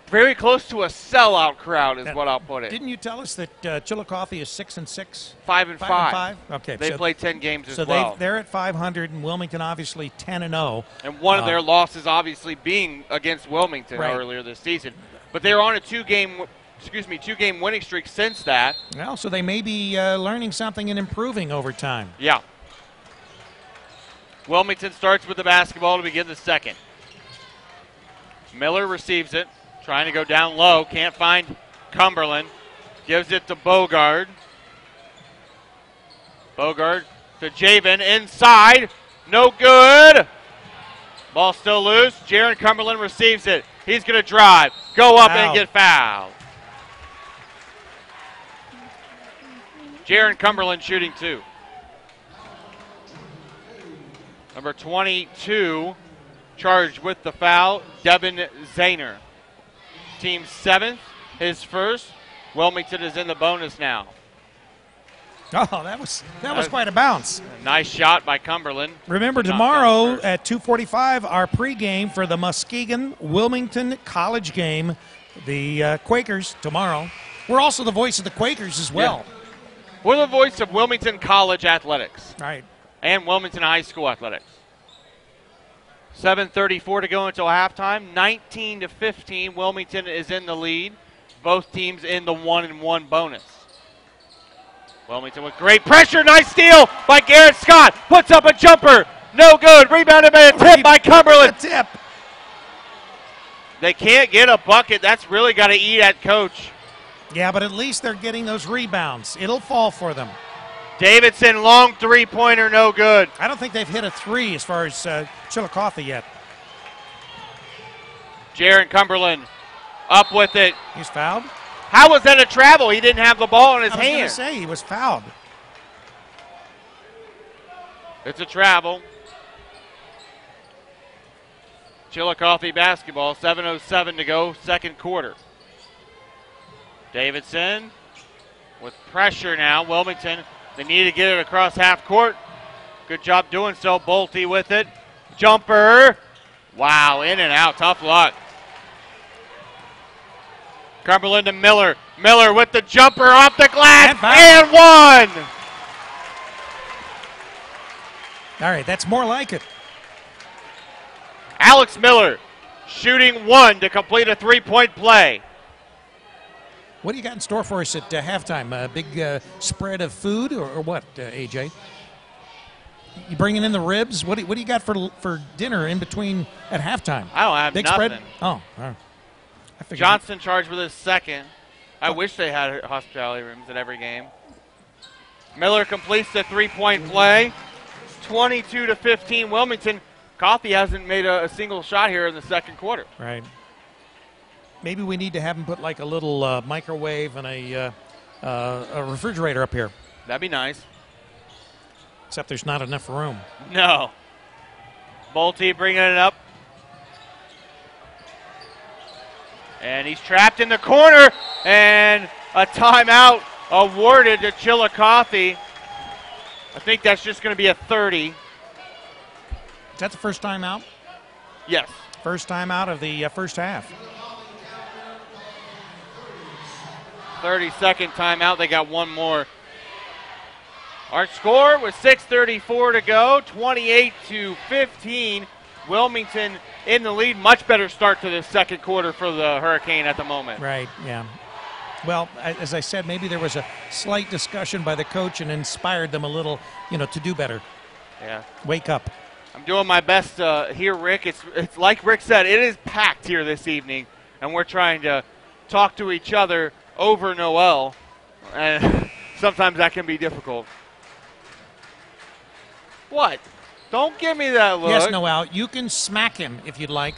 Speaker 2: Very close to a sellout crowd is what I'll put it.
Speaker 1: Didn't you tell us that Chillicothe is 6-6?
Speaker 2: 5-5.
Speaker 1: Okay,
Speaker 2: they played 10 games as
Speaker 1: so
Speaker 2: well.
Speaker 1: So they're at 500, and Wilmington obviously 10-0.
Speaker 2: And one of their losses obviously being against Wilmington earlier this season. But they're on a two-game winning streak since that.
Speaker 1: Well, so they may be learning something and improving over time.
Speaker 2: Yeah. Wilmington starts with the basketball to begin the second. Miller receives it, trying to go down low, can't find Cumberland. Gives it to Bogard. Bogard to Javen inside, no good. Ball still loose. Jaron Cumberland receives it. He's going to drive, go up and get fouled. Jaron Cumberland shooting 2. Number 22 charged with the foul, Devin Zahner. Team 7th, his first. Wilmington is in the bonus now.
Speaker 1: Oh, that was quite a bounce.
Speaker 2: A nice shot by Cumberland.
Speaker 1: Remember, tomorrow at 2:45, our pregame for the Muskegon-Wilmington College game. The Quakers tomorrow. We're also the voice of the Quakers as well.
Speaker 2: Yeah. We're the voice of Wilmington College athletics.
Speaker 1: Right.
Speaker 2: And Wilmington High School athletics. 7:34 to go until halftime. 19-15. Wilmington is in the lead. Both teams in the 1-1 bonus. Wilmington with great pressure. Nice steal by Garrett Scott. Puts up a jumper. No good. Rebounded by a tip by Cumberland.
Speaker 1: Tip.
Speaker 2: They can't get a bucket. That's really got to eat at Coach.
Speaker 1: Yeah, but at least they're getting those rebounds. It'll fall for them.
Speaker 2: Davidson, long three-pointer, no good.
Speaker 1: I don't think they've hit a 3 as far as Chillicothe yet.
Speaker 2: Jaron Cumberland up with it.
Speaker 1: He's fouled?
Speaker 2: How was that a travel? He didn't have the ball in his
Speaker 1: I was going to
Speaker 2: hand.
Speaker 1: say he was fouled.
Speaker 2: It's a travel. Chillicothe basketball, 7:07 to go, second quarter. Davidson with pressure now. Wilmington, they need to get it across half court. Good job doing so. Bolte with it. Jumper. Wow, in and out. Tough luck. Cumberland to Miller. Miller with the jumper off the glass and one.
Speaker 1: All right, that's more like it.
Speaker 2: Alex Miller shooting one to complete a three-point play.
Speaker 1: What do you got in store for us at halftime? A big spread of food or what, AJ? You bringing in the ribs? What do you got for dinner in between at halftime?
Speaker 2: I don't have
Speaker 1: big
Speaker 2: nothing.
Speaker 1: Spread? Oh, all right. I figured
Speaker 2: Johnson charged with his second. I wish they had hospitality rooms at every game. Miller completes the three-point play. 22-15 Wilmington. Coffee hasn't made a single shot here in the second quarter.
Speaker 1: Right. Maybe we need to have him put like a little microwave and a refrigerator up here.
Speaker 2: That'd be nice.
Speaker 1: Except there's not enough room.
Speaker 2: No. Bolte bringing it up. And he's trapped in the corner. And a timeout awarded to Chillicothe. I think that's just going to be a 30.
Speaker 1: Is that the first time out?
Speaker 2: Yes.
Speaker 1: First time out of the first half.
Speaker 2: 30-second timeout. They got one more. Our score with 6:34 to go, 28-15. Wilmington in the lead. Much better start to the second quarter for the Hurricane at the moment.
Speaker 1: Right, yeah. Well, as I said, maybe there was a slight discussion by the coach and inspired them a little, to do better.
Speaker 2: Yeah.
Speaker 1: Wake up.
Speaker 2: I'm doing my best here, Rick. It's like Rick said, it is packed here this evening, and we're trying to talk to each other over Noel, and sometimes that can be difficult. What? Don't give me that look.
Speaker 1: Yes, Noel, you can smack him if you'd like.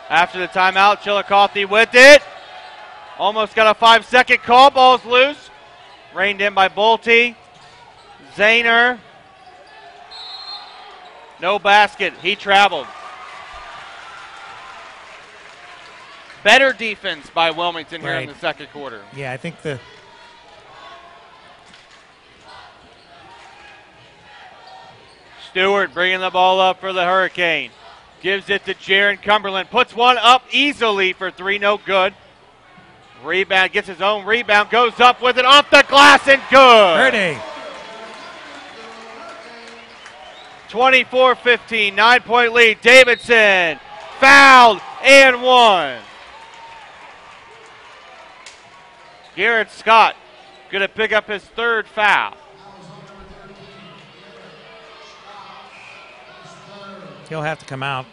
Speaker 2: After the timeout, Chillicothe with it. Almost got a 5-second call. Ball's loose. Reined in by Bolte. Zahner. No basket. He traveled. Better defense by Wilmington here in the second quarter.
Speaker 1: Yeah, I think
Speaker 2: Stewart bringing the ball up for the Hurricane. Gives it to Jaron Cumberland. Puts one up easily for three. No good. Rebound. Gets his own rebound. Goes up with it off the glass and good.
Speaker 1: Pretty.
Speaker 2: 24-15. 9-point lead. Davidson fouled and one. Garrett Scott going to pick up his third foul.
Speaker 1: He'll have to come out.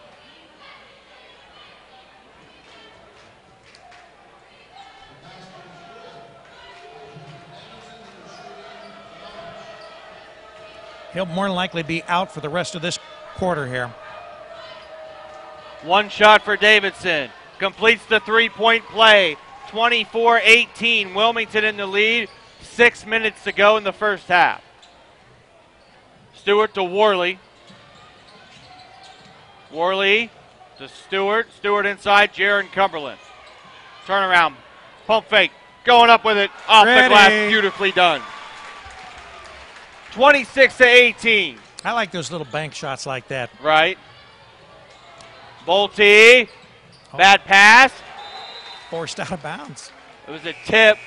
Speaker 1: He'll more than likely be out for the rest of this quarter here.
Speaker 2: One shot for Davidson. Completes the three-point play. 24-18. Wilmington in the lead. 6 minutes to go in the first half. Stewart to Worley. Worley to Stewart. Stewart inside. Jaron Cumberland. Turnaround. Pump fake. Going up with it. Off the glass. Beautifully done. 26-18.
Speaker 1: I like those little bank shots like that.
Speaker 2: Right. Bolte. Bad pass.
Speaker 1: Forced out of bounds.
Speaker 2: It was a tip.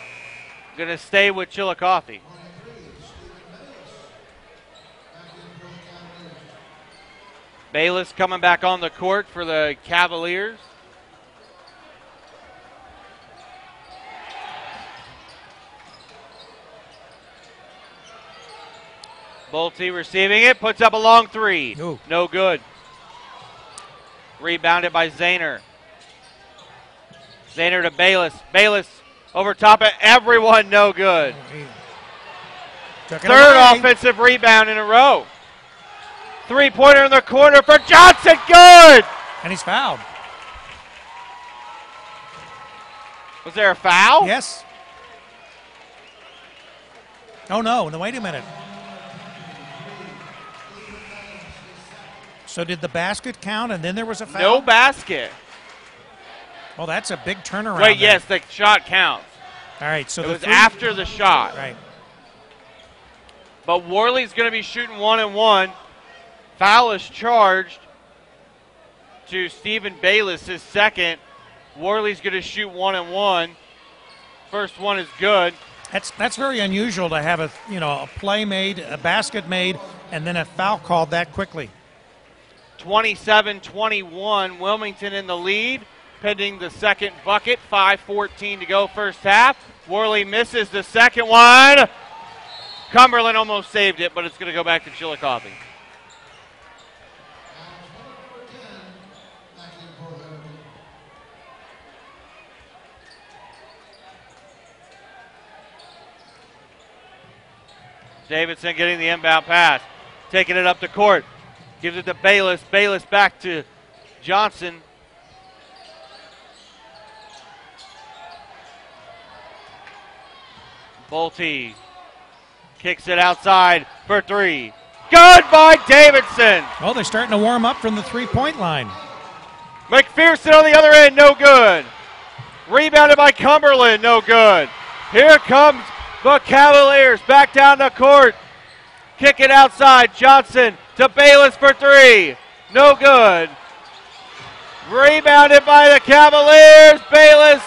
Speaker 2: Going to stay with Chillicothe. Bayless coming back on the court for the Cavaliers. Bolte receiving it, puts up a long three.
Speaker 1: Ooh.
Speaker 2: No good. Rebounded by Zahner. Zahner to Bayless. Bayless over top of everyone, no good. Third offensive rebound in a row. Three-pointer in the corner for Johnson. Good!
Speaker 1: And he's fouled.
Speaker 2: Was there a foul?
Speaker 1: Yes. Oh, no, wait a minute. So did the basket count and then there was a foul?
Speaker 2: No basket.
Speaker 1: Well, that's a big turnaround.
Speaker 2: Wait,
Speaker 1: there.
Speaker 2: yes, the shot counts.
Speaker 1: All right, so
Speaker 2: It was after the shot.
Speaker 1: Right.
Speaker 2: But Worley's going to be shooting 1-1. Foul is charged to Stephen Bayless, his second. Worley's going to shoot 1-1. First one is good.
Speaker 1: That's very unusual to have a play made, a basket made, and then a foul called that quickly.
Speaker 2: 27-21, Wilmington in the lead, pending the second bucket. 5:14 to go first half. Worley misses the second one. Cumberland almost saved it, but it's going to go back to Chillicothe. Davidson getting the inbound pass, taking it up the court, gives it to Bayless. Bayless back to Johnson. Bolte kicks it outside for three. Good by Davidson.
Speaker 1: Oh, they're starting to warm up from the three-point line.
Speaker 2: McPherson on the other end, no good. Rebounded by Cumberland, no good. Here comes the Cavaliers back down the court. Kick it outside. Johnson to Bayless for three. No good. Rebounded by the Cavaliers. Bayless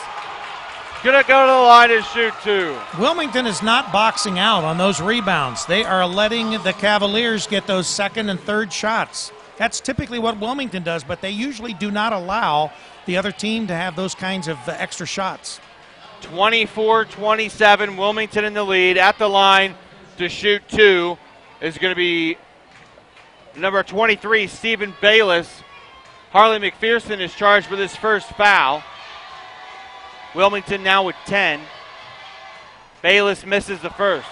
Speaker 2: going to go to the line and shoot two.
Speaker 1: Wilmington is not boxing out on those rebounds. They are letting the Cavaliers get those second and third shots. That's typically what Wilmington does, but they usually do not allow the other team to have those kinds of extra shots.
Speaker 2: 24-27, Wilmington in the lead. At the line to shoot two is going to be number 23, Stephen Bayless. Harley McPherson is charged with his first foul. Wilmington now with 10. Bayless misses the first.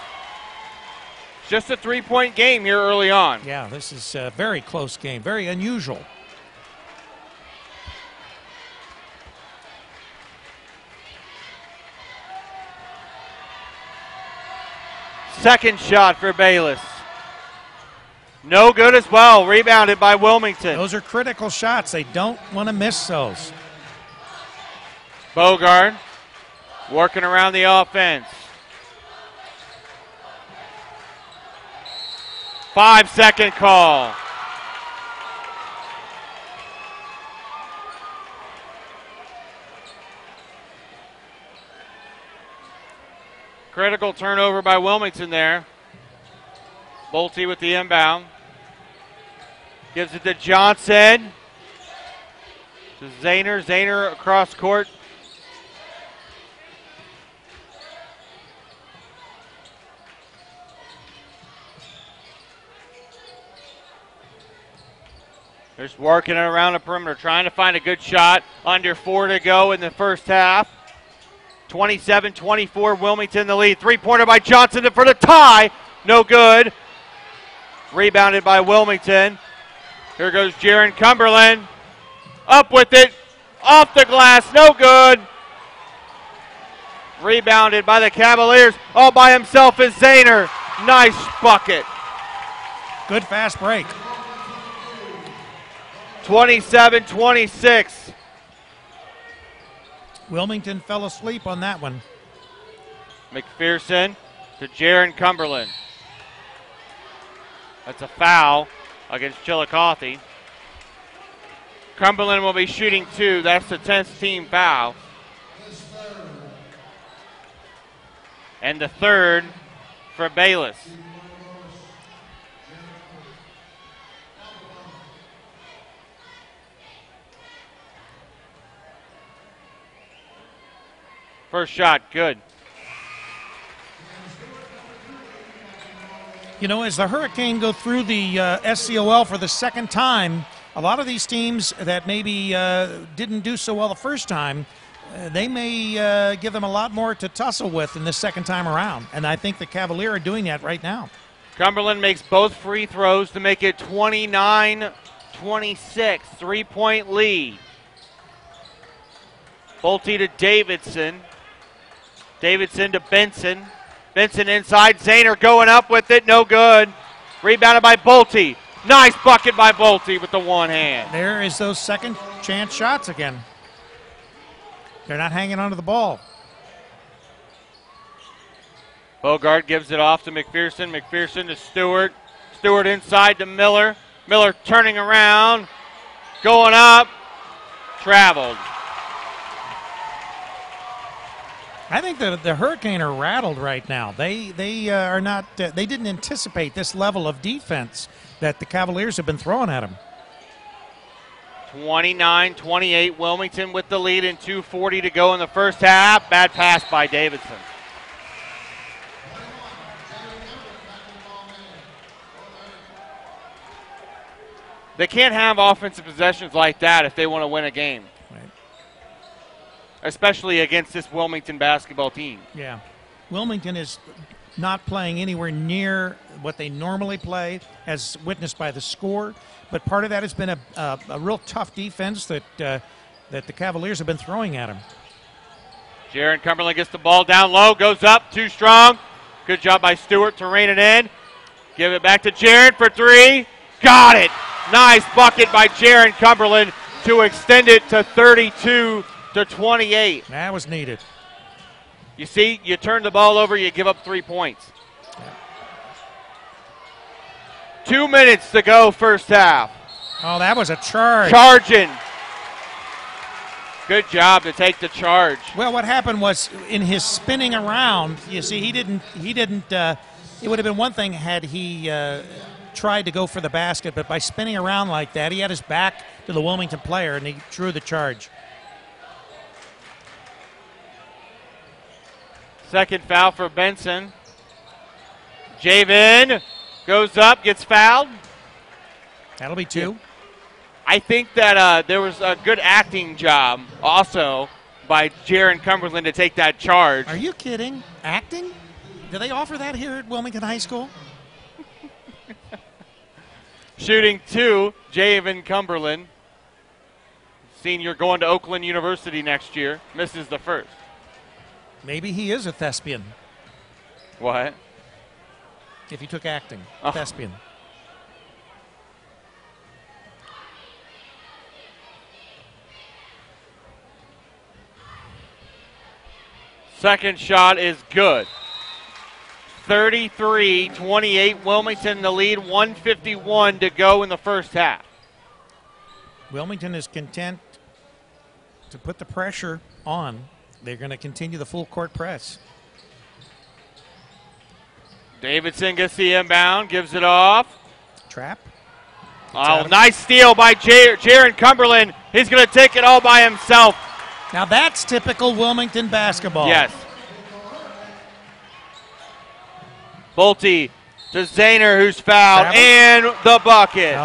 Speaker 2: Just a three-point game here early on.
Speaker 1: Yeah, this is a very close game, very unusual.
Speaker 2: Second shot for Bayless. No good as well. Rebounded by Wilmington.
Speaker 1: Those are critical shots. They don't want to miss those.
Speaker 2: Bogard working around the offense. 5-second call. Critical turnover by Wilmington there. Bolte with the inbound. Gives it to Johnson. To Zahner. Zahner across court. Just working around the perimeter, trying to find a good shot. Under 4 to go in the first half. 27-24, Wilmington in the lead. Three-pointer by Johnson for the tie. No good. Rebounded by Wilmington. Here goes Jaron Cumberland. Up with it. Off the glass. No good. Rebounded by the Cavaliers. All by himself is Zahner. Nice bucket.
Speaker 1: Good fast break.
Speaker 2: 27-26.
Speaker 1: Wilmington fell asleep on that one.
Speaker 2: McPherson to Jaron Cumberland. That's a foul against Chillicothe. Cumberland will be shooting two. That's the 10th team foul. And the third for Bayless. First shot, good.
Speaker 1: You know, as the Hurricane go through the SCOL for the second time, a lot of these teams that maybe didn't do so well the first time, they may give them a lot more to tussle with in the second time around. And I think the Cavaliers are doing that right now.
Speaker 2: Cumberland makes both free throws to make it 29-26, 3-point lead. Bolte to Davidson. Davidson to Benson. Benson inside. Zahner going up with it. No good. Rebounded by Bolte. Nice bucket by Bolte with the one hand.
Speaker 1: There is those second chance shots again. They're not hanging onto the ball.
Speaker 2: Bogart gives it off to McPherson. McPherson to Stewart. Stewart inside to Miller. Miller turning around. Going up. Traveled.
Speaker 1: I think the Hurricane are rattled right now. They are not. They didn't anticipate this level of defense that the Cavaliers have been throwing at them.
Speaker 2: 29-28, Wilmington with the lead and 2:40 to go in the first half. Bad pass by Davidson. They can't have offensive possessions like that if they want to win a game.
Speaker 1: Right.
Speaker 2: Especially against this Wilmington basketball team.
Speaker 1: Yeah. Wilmington is not playing anywhere near what they normally play, as witnessed by the score. But part of that has been a real tough defense that the Cavaliers have been throwing at them.
Speaker 2: Jaron Cumberland gets the ball down low, goes up, too strong. Good job by Stewart to rein it in. Give it back to Jaron for three. Got it. Nice bucket by Jaron Cumberland to extend it to 32-28.
Speaker 1: That was needed.
Speaker 2: You see, you turn the ball over, you give up 3 points. 2 minutes to go first half.
Speaker 1: Oh, that was a charge.
Speaker 2: Charging. Good job to take the charge.
Speaker 1: Well, what happened was in his spinning around, you see, he didn't, it would have been one thing had he tried to go for the basket, but by spinning around like that, he had his back to the Wilmington player and he drew the charge.
Speaker 2: Second foul for Benson. Javen goes up, gets fouled.
Speaker 1: That'll be two.
Speaker 2: I think that there was a good acting job also by Jaron Cumberland to take that charge.
Speaker 1: Are you kidding? Acting? Do they offer that here at Wilmington High School?
Speaker 2: Shooting two, Javen Cumberland. Senior going to Oakland University next year. Misses the first.
Speaker 1: Maybe he is a thespian.
Speaker 2: What?
Speaker 1: If he took acting.
Speaker 2: Oh.
Speaker 1: Thespian.
Speaker 2: Second shot is good. 33-28, Wilmington in the lead, 1:51 to go in the first half.
Speaker 1: Wilmington is content to put the pressure on. They're going to continue the full court press.
Speaker 2: Davidson gets the inbound, gives it off.
Speaker 1: Trap.
Speaker 2: Oh, nice steal by Jaron Cumberland. He's going to take it all by himself.
Speaker 1: Now that's typical Wilmington basketball.
Speaker 2: Yes. Bolte to Zahner, who's fouled, and the bucket.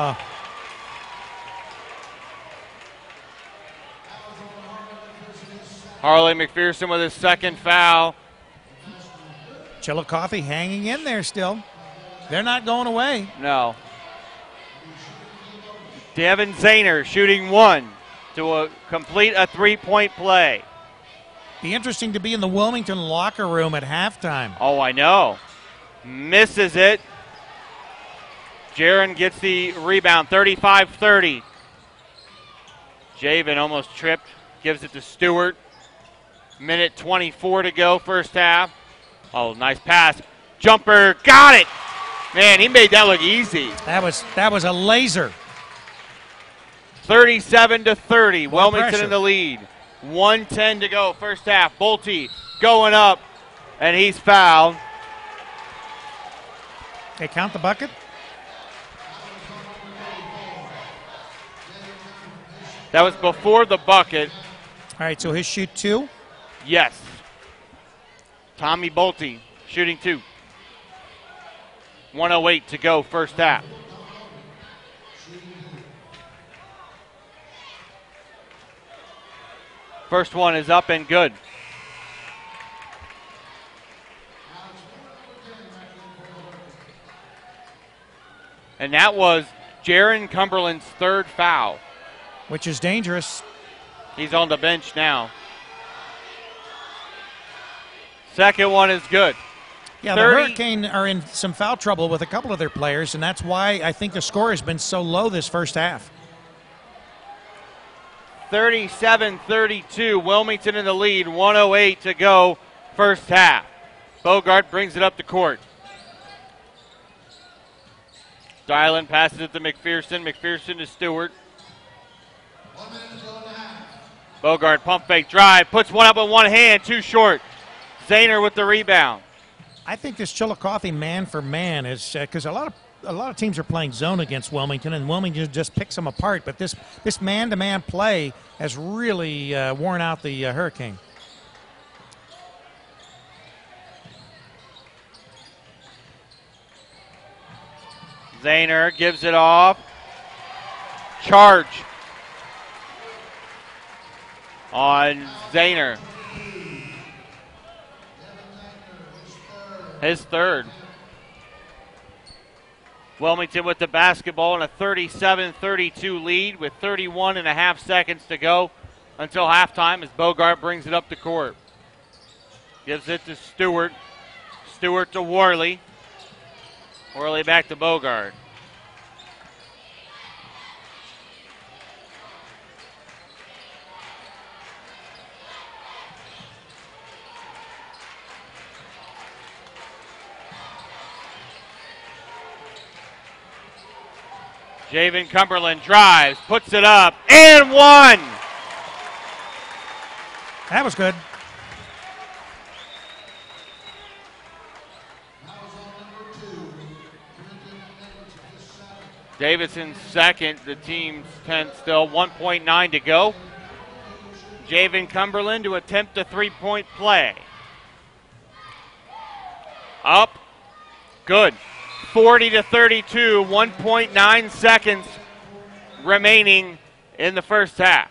Speaker 2: Harley McPherson with his second foul.
Speaker 1: Chillicothe hanging in there still. They're not going away.
Speaker 2: No. Devin Zahner shooting one to complete a three-point play.
Speaker 1: Be interesting to be in the Wilmington locker room at halftime.
Speaker 2: Oh, I know. Misses it. Jaron gets the rebound, 35-30. Javen almost tripped, gives it to Stewart. Minute 24 to go, first half. Oh, nice pass. Jumper, got it. Man, he made that look easy.
Speaker 1: That was a laser.
Speaker 2: 37-30, Wilmington
Speaker 1: pressure.
Speaker 2: in the lead. 1:10 to go, first half. Bolte going up, and he's fouled.
Speaker 1: They count the bucket?
Speaker 2: That was before the bucket.
Speaker 1: All right, so his shoot two.
Speaker 2: Yes. Tommy Bolte shooting two. 1:08 to go, first half. First one is up and good. And that was Jaron Cumberland's third foul.
Speaker 1: Which is dangerous.
Speaker 2: He's on the bench now. Second one is good.
Speaker 1: Yeah, the Hurricane are in some foul trouble with a couple of their players, and that's why I think the score has been so low this first half.
Speaker 2: 37-32, Wilmington in the lead, 1:08 to go, first half. Bogart brings it up the court. Dylan passes it to McPherson. McPherson to Stewart.
Speaker 3: 1 minute to go in the half.
Speaker 2: Bogart pump fake drive, puts one up with one hand, too short. Zahner with the rebound.
Speaker 1: I think this Chillicothe man for man is because a lot of teams are playing zone against Wilmington, and Wilmington just picks them apart. But this man-to-man play has really worn out the Hurricane.
Speaker 2: Zahner gives it off. Charge on Zahner. His third. Wilmington with the basketball in a 37-32 lead with 31 and a half seconds to go until halftime as Bogart brings it up the court. Gives it to Stewart. Stewart to Worley. Worley back to Bogart. Javen Cumberland drives, puts it up, and one!
Speaker 1: That was good.
Speaker 2: Davidson's second, the team's 10th still, 1.9 to go. Javen Cumberland to attempt a three-point play. Up, good. 40-32, 1.9 seconds remaining in the first half.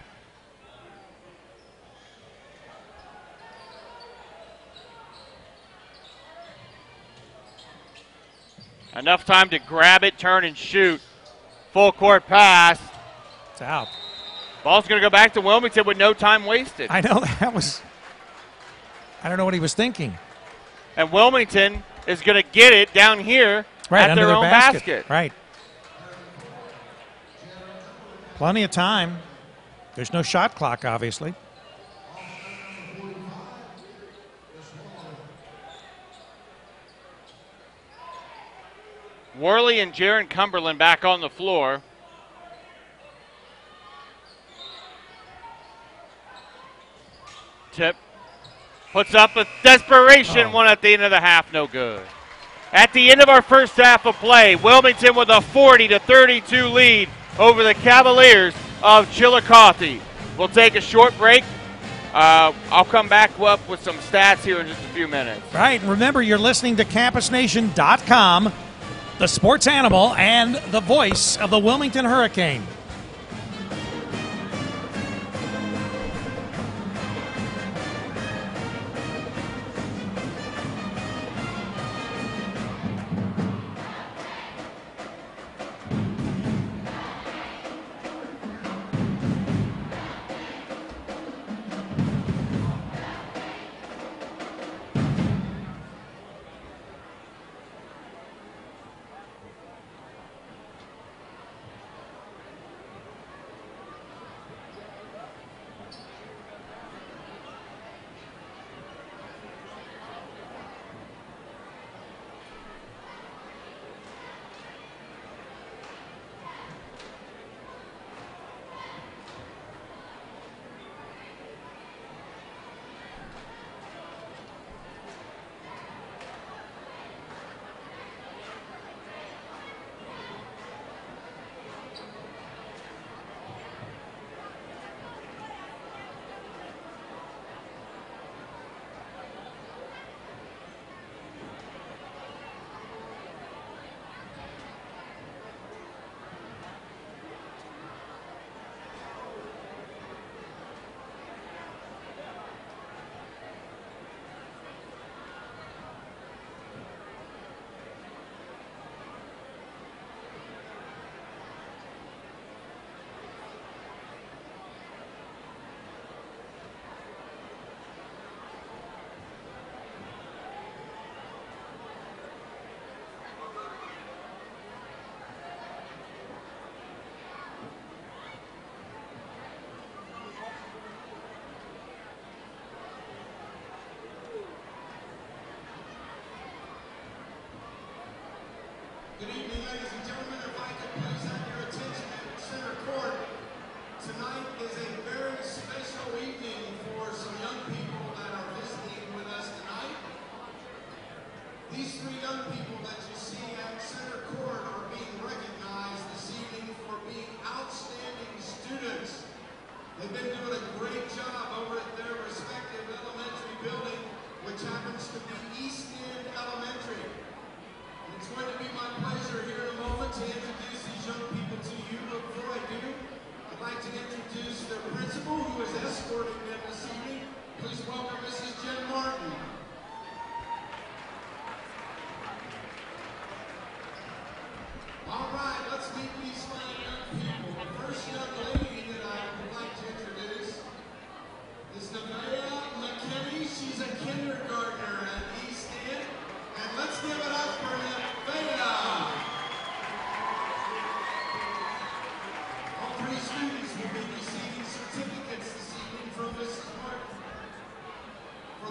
Speaker 2: Enough time to grab it, turn, and shoot. Full court pass.
Speaker 1: It's out.
Speaker 2: Ball's going to go back to Wilmington with no time wasted.
Speaker 1: I know that was. I don't know what he was thinking.
Speaker 2: And Wilmington is going to get it down here
Speaker 1: right,
Speaker 2: at their own basket.
Speaker 1: Right. Plenty of time. There's no shot clock, obviously.
Speaker 2: Worley and Jaron Cumberland back on the floor. Tip. Puts up a desperation one at the end of the half, no good. At the end of our first half of play, Wilmington with a 40-32 lead over the Cavaliers of Chillicothe. We'll take a short break. I'll come back up with some stats here in just a few minutes.
Speaker 1: Right, and remember you're listening to CampusNation.com, the sports animal and the voice of the Wilmington Hurricane.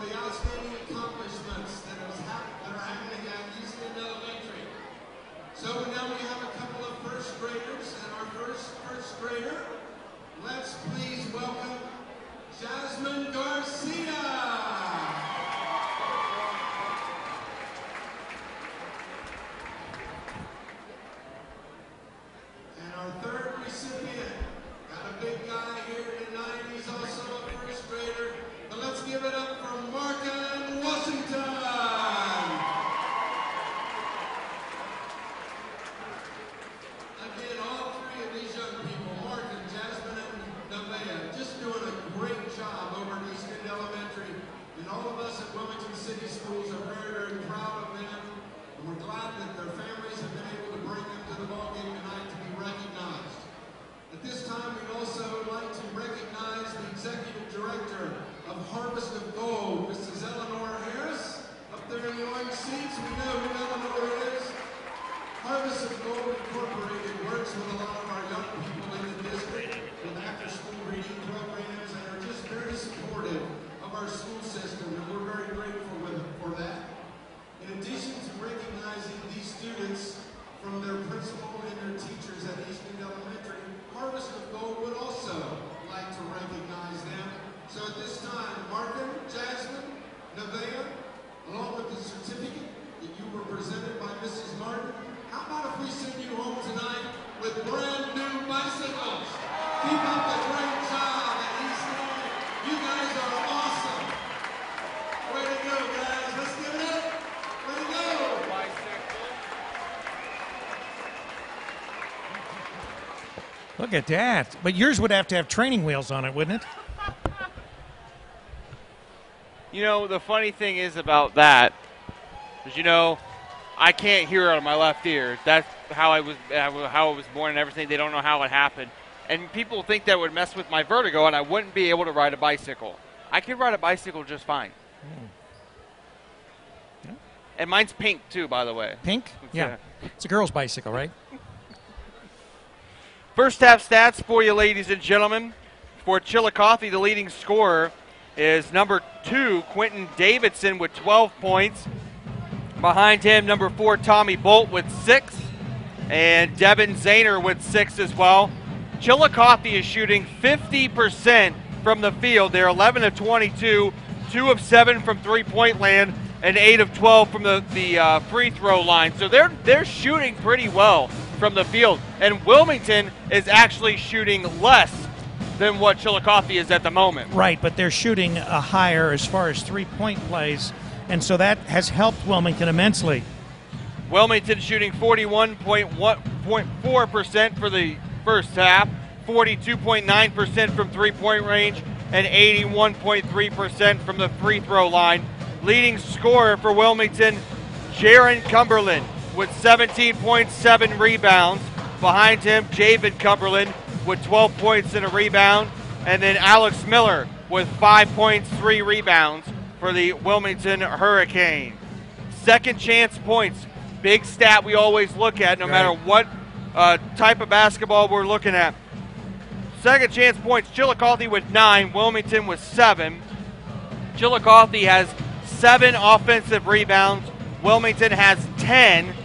Speaker 3: the outstanding accomplishments that are happening at East End Elementary. So now we have a couple of first graders, and our first grader, let's please welcome Jasmine Garcia. And our third recipient, got a big guy here tonight, he's also a first grader, but let's give it up for Martin Washington. Again, all three of these young people, Martin, Jasmine, and Nevaeh, just doing a great job over at East End Elementary. And all of us at Wilmington City Schools are very, very proud of them. And we're glad that their families have been able to bring them to the ballgame tonight to be recognized. At this time, we'd also like to recognize the Executive Director of Harvest of Gold, Mrs. Eleanor Harris, up there in the orange seats. We know who Eleanor is. Harvest of Gold Incorporated works with a lot of our young people in the district with after-school reading programs and are just very supportive of our school system, and we're very grateful for that. In addition to recognizing these students from their principal and their teachers at East End Elementary, Harvest of Gold would also like to recognize them. So at this time, Martin, Jasmine, Nevaeh, along with the certificate that you were presented by Mrs. Martin, how about if we send you home tonight with brand new bicycles? Keep up the great job at East End. You guys are awesome. Way to go, guys. Let's give it up. Way to go.
Speaker 1: Look at that. But yours would have to have training wheels on it, wouldn't it?
Speaker 2: You know, the funny thing is about that is, you know, I can't hear out of my left ear. That's how I was born and everything. They don't know how it happened. And people think that would mess with my vertigo and I wouldn't be able to ride a bicycle. I could ride a bicycle just fine.
Speaker 1: Yeah.
Speaker 2: And mine's pink too, by the way.
Speaker 1: Pink? Yeah. It's a girl's bicycle, right?
Speaker 2: First half stats for you, ladies and gentlemen. For Chillicothe, the leading scorer is number 2, Quentin Davidson, with 12 points. Behind him, number 4, Tommy Bolt with 6. And Devin Zahner with 6 as well. Chillicothe is shooting 50% from the field. They're 11 of 22, 2 of 7 from three-point land, and 8 of 12 from the free throw line. So they're shooting pretty well from the field. And Wilmington is actually shooting less than what Chillicothe is at the moment.
Speaker 1: Right, but they're shooting higher as far as three-point plays, and so that has helped Wilmington immensely.
Speaker 2: Wilmington shooting 41.4% for the first half, 42.9% from three-point range, and 81.3% from the free throw line. Leading scorer for Wilmington, Jaron Cumberland, with 17.7 rebounds. Behind him, Javen Cumberland with 12 points and a rebound. And then Alex Miller with 5 points, 3 rebounds for the Wilmington Hurricane. Second chance points, big stat we always look at no matter what type of basketball we're looking at. Second chance points, Chillicothe with 9, Wilmington with 7. Chillicothe has 7 offensive rebounds. Wilmington has 10.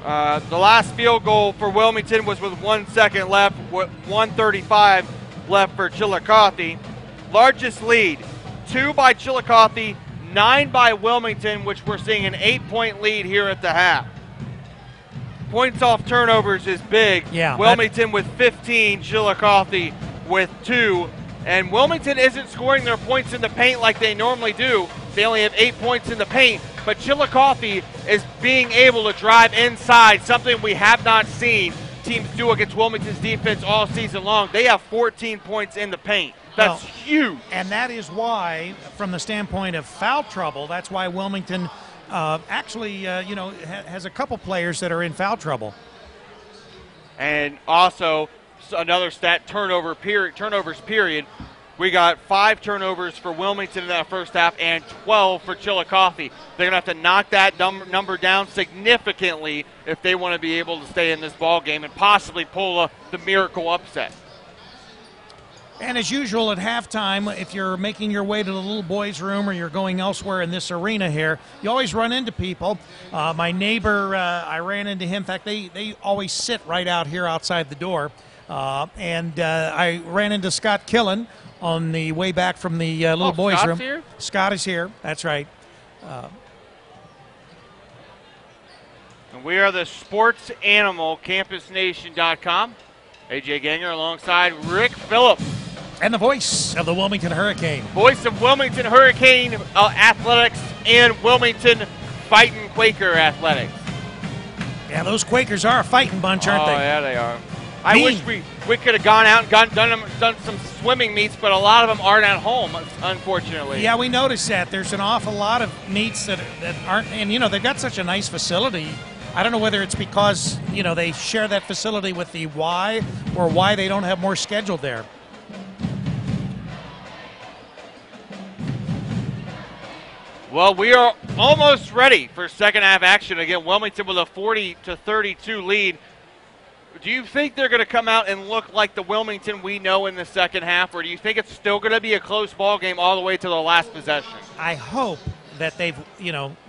Speaker 2: The last field goal for Wilmington was with 1 second left, with 1:35 left for Chillicothe. Largest lead, 2 by Chillicothe, 9 by Wilmington, which we're seeing an 8-point lead here at the half. Points off turnovers is big.
Speaker 1: Yeah,
Speaker 2: Wilmington with 15, Chillicothe with 2. And Wilmington isn't scoring their points in the paint like they normally do. They only have 8 points in the paint. But Chillicothe is being able to drive inside, something we have not seen teams do against Wilmington's defense all season long. They have 14 points in the paint. That's huge.
Speaker 1: And that is why, from the standpoint of foul trouble, that's why Wilmington actually, has a couple players that are in foul trouble.
Speaker 2: And also, another stat, turnovers period. We got 5 turnovers for Wilmington in that first half and 12 for Chillicothe. They're going to have to knock that number down significantly if they want to be able to stay in this ball game and possibly pull the miracle upset.
Speaker 1: And as usual at halftime, if you're making your way to the little boys' room or you're going elsewhere in this arena here, you always run into people. My neighbor, I ran into him. In fact, they always sit right out here outside the door. And I ran into Scott Killen on the way back from the little boys'
Speaker 2: Scott's
Speaker 1: room.
Speaker 2: Here?
Speaker 1: Scott is here. That's right.
Speaker 2: And we are the Sports Animal, CampusNation.com. AJ Ganger alongside Rick Phillips.
Speaker 1: And the voice of the Wilmington Hurricane.
Speaker 2: Voice of Wilmington Hurricane Athletics and Wilmington Fighting Quaker Athletics.
Speaker 1: Yeah, those Quakers are a fighting bunch, aren't they?
Speaker 2: Oh, yeah, they are. I wish we could have gone out and done some swimming meets, but a lot of them aren't at home, unfortunately.
Speaker 1: Yeah, we noticed that. There's an awful lot of meets that aren't, and, they've got such a nice facility. I don't know whether it's because, they share that facility with the Y or why they don't have more scheduled there.
Speaker 2: Well, we are almost ready for second half action. Again, Wilmington with a 40-32 lead. Do you think they're going to come out and look like the Wilmington we know in the second half, or do you think it's still going to be a close ball game all the way to the last possession?
Speaker 1: I hope that they've,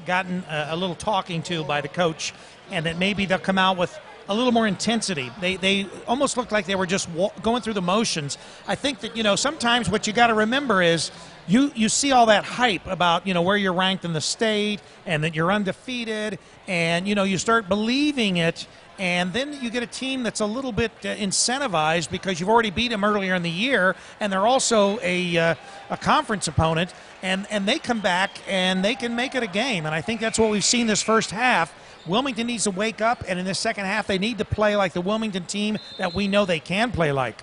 Speaker 1: gotten a little talking to by the coach, and that maybe they'll come out with a little more intensity. They almost looked like they were just going through the motions. I think that, sometimes what you got to remember is you see all that hype about, where you're ranked in the state and that you're undefeated, and, you start believing it, and then you get a team that's a little bit incentivized because you've already beat them earlier in the year, and they're also a conference opponent, and they come back and they can make it a game. And I think that's what we've seen this first half. Wilmington needs to wake up, and in the second half they need to play like the Wilmington team that we know they can play like.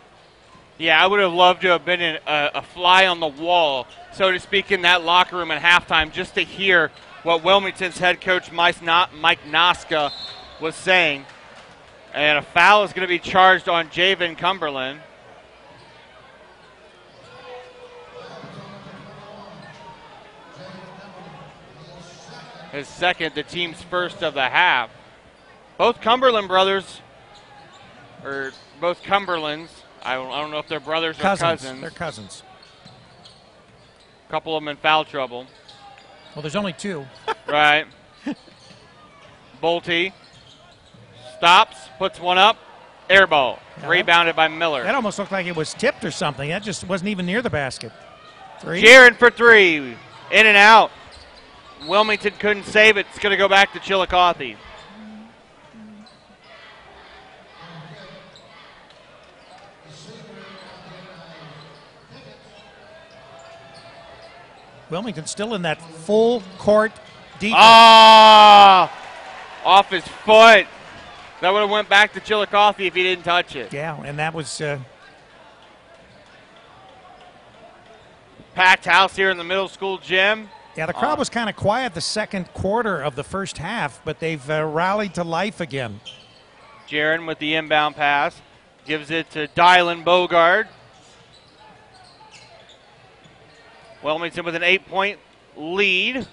Speaker 2: Yeah, I would have loved to have been a fly on the wall, so to speak, in that locker room at halftime just to hear what Wilmington's head coach Mike Noska was saying. And a foul is going to be charged on Javen Cumberland. His second, the team's first of the half. Both Cumberland brothers, or both Cumberlands, I don't know if they're brothers or cousins.
Speaker 1: They're cousins.
Speaker 2: A couple of them in foul trouble.
Speaker 1: Well, there's only two.
Speaker 2: Right. Bolte stops, puts one up, air ball.
Speaker 1: Yeah,
Speaker 2: Rebounded by Miller.
Speaker 1: That almost looked like it was tipped or something. That just wasn't even near the basket. Three.
Speaker 2: Jaron for three. In and out. Wilmington couldn't save it. It's going to go back to Chillicothe.
Speaker 1: Wilmington still in that full court defense.
Speaker 2: Ah! Off his foot. That would have went back to Chillicothe if he didn't touch it.
Speaker 1: Yeah, and that was
Speaker 2: packed house here in the middle school gym.
Speaker 1: Yeah, the crowd was kind of quiet the second quarter of the first half, but they've rallied to life again.
Speaker 2: Jaron with the inbound pass. Gives it to Dylan Bogard. Wilmington with an 8-point lead.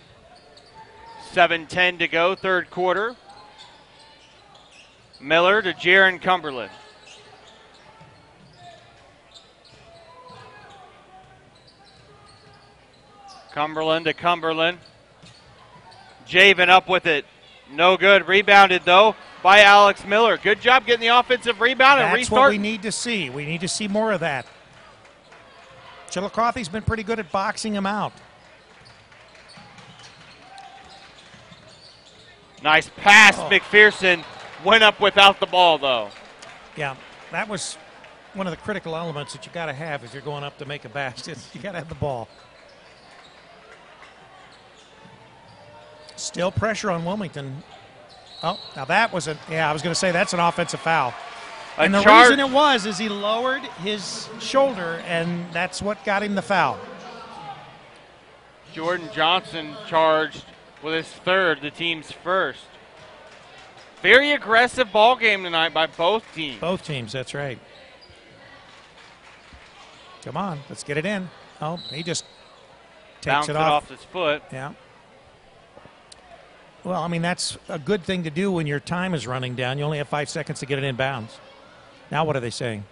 Speaker 2: 7:10 to go, third quarter. Miller to Jaron Cumberland. Cumberland to Cumberland. Javen up with it. No good. Rebounded, though, by Alex Miller. Good job getting the offensive rebound and
Speaker 1: restart. That's what we need to see. We need to see more of that. Chillicothe's been pretty good at boxing him out.
Speaker 2: Nice pass. McPherson went up without the ball, though.
Speaker 1: Yeah, that was one of the critical elements that you got to have if you're going up to make a basket. You got to have the ball. Still pressure on Wilmington. Oh, now that was I was going to say that's an offensive foul. And the reason it was is he lowered his shoulder, and that's what got him the foul.
Speaker 2: Jordan Johnson charged with his third, the team's first. Very aggressive ball game tonight by both teams.
Speaker 1: Both teams, that's right. Come on, let's get it in. Oh, he just takes it off
Speaker 2: his foot.
Speaker 1: Yeah. Well, I mean, that's a good thing to do when your time is running down. You only have 5 seconds to get it in bounds. Now what are they saying?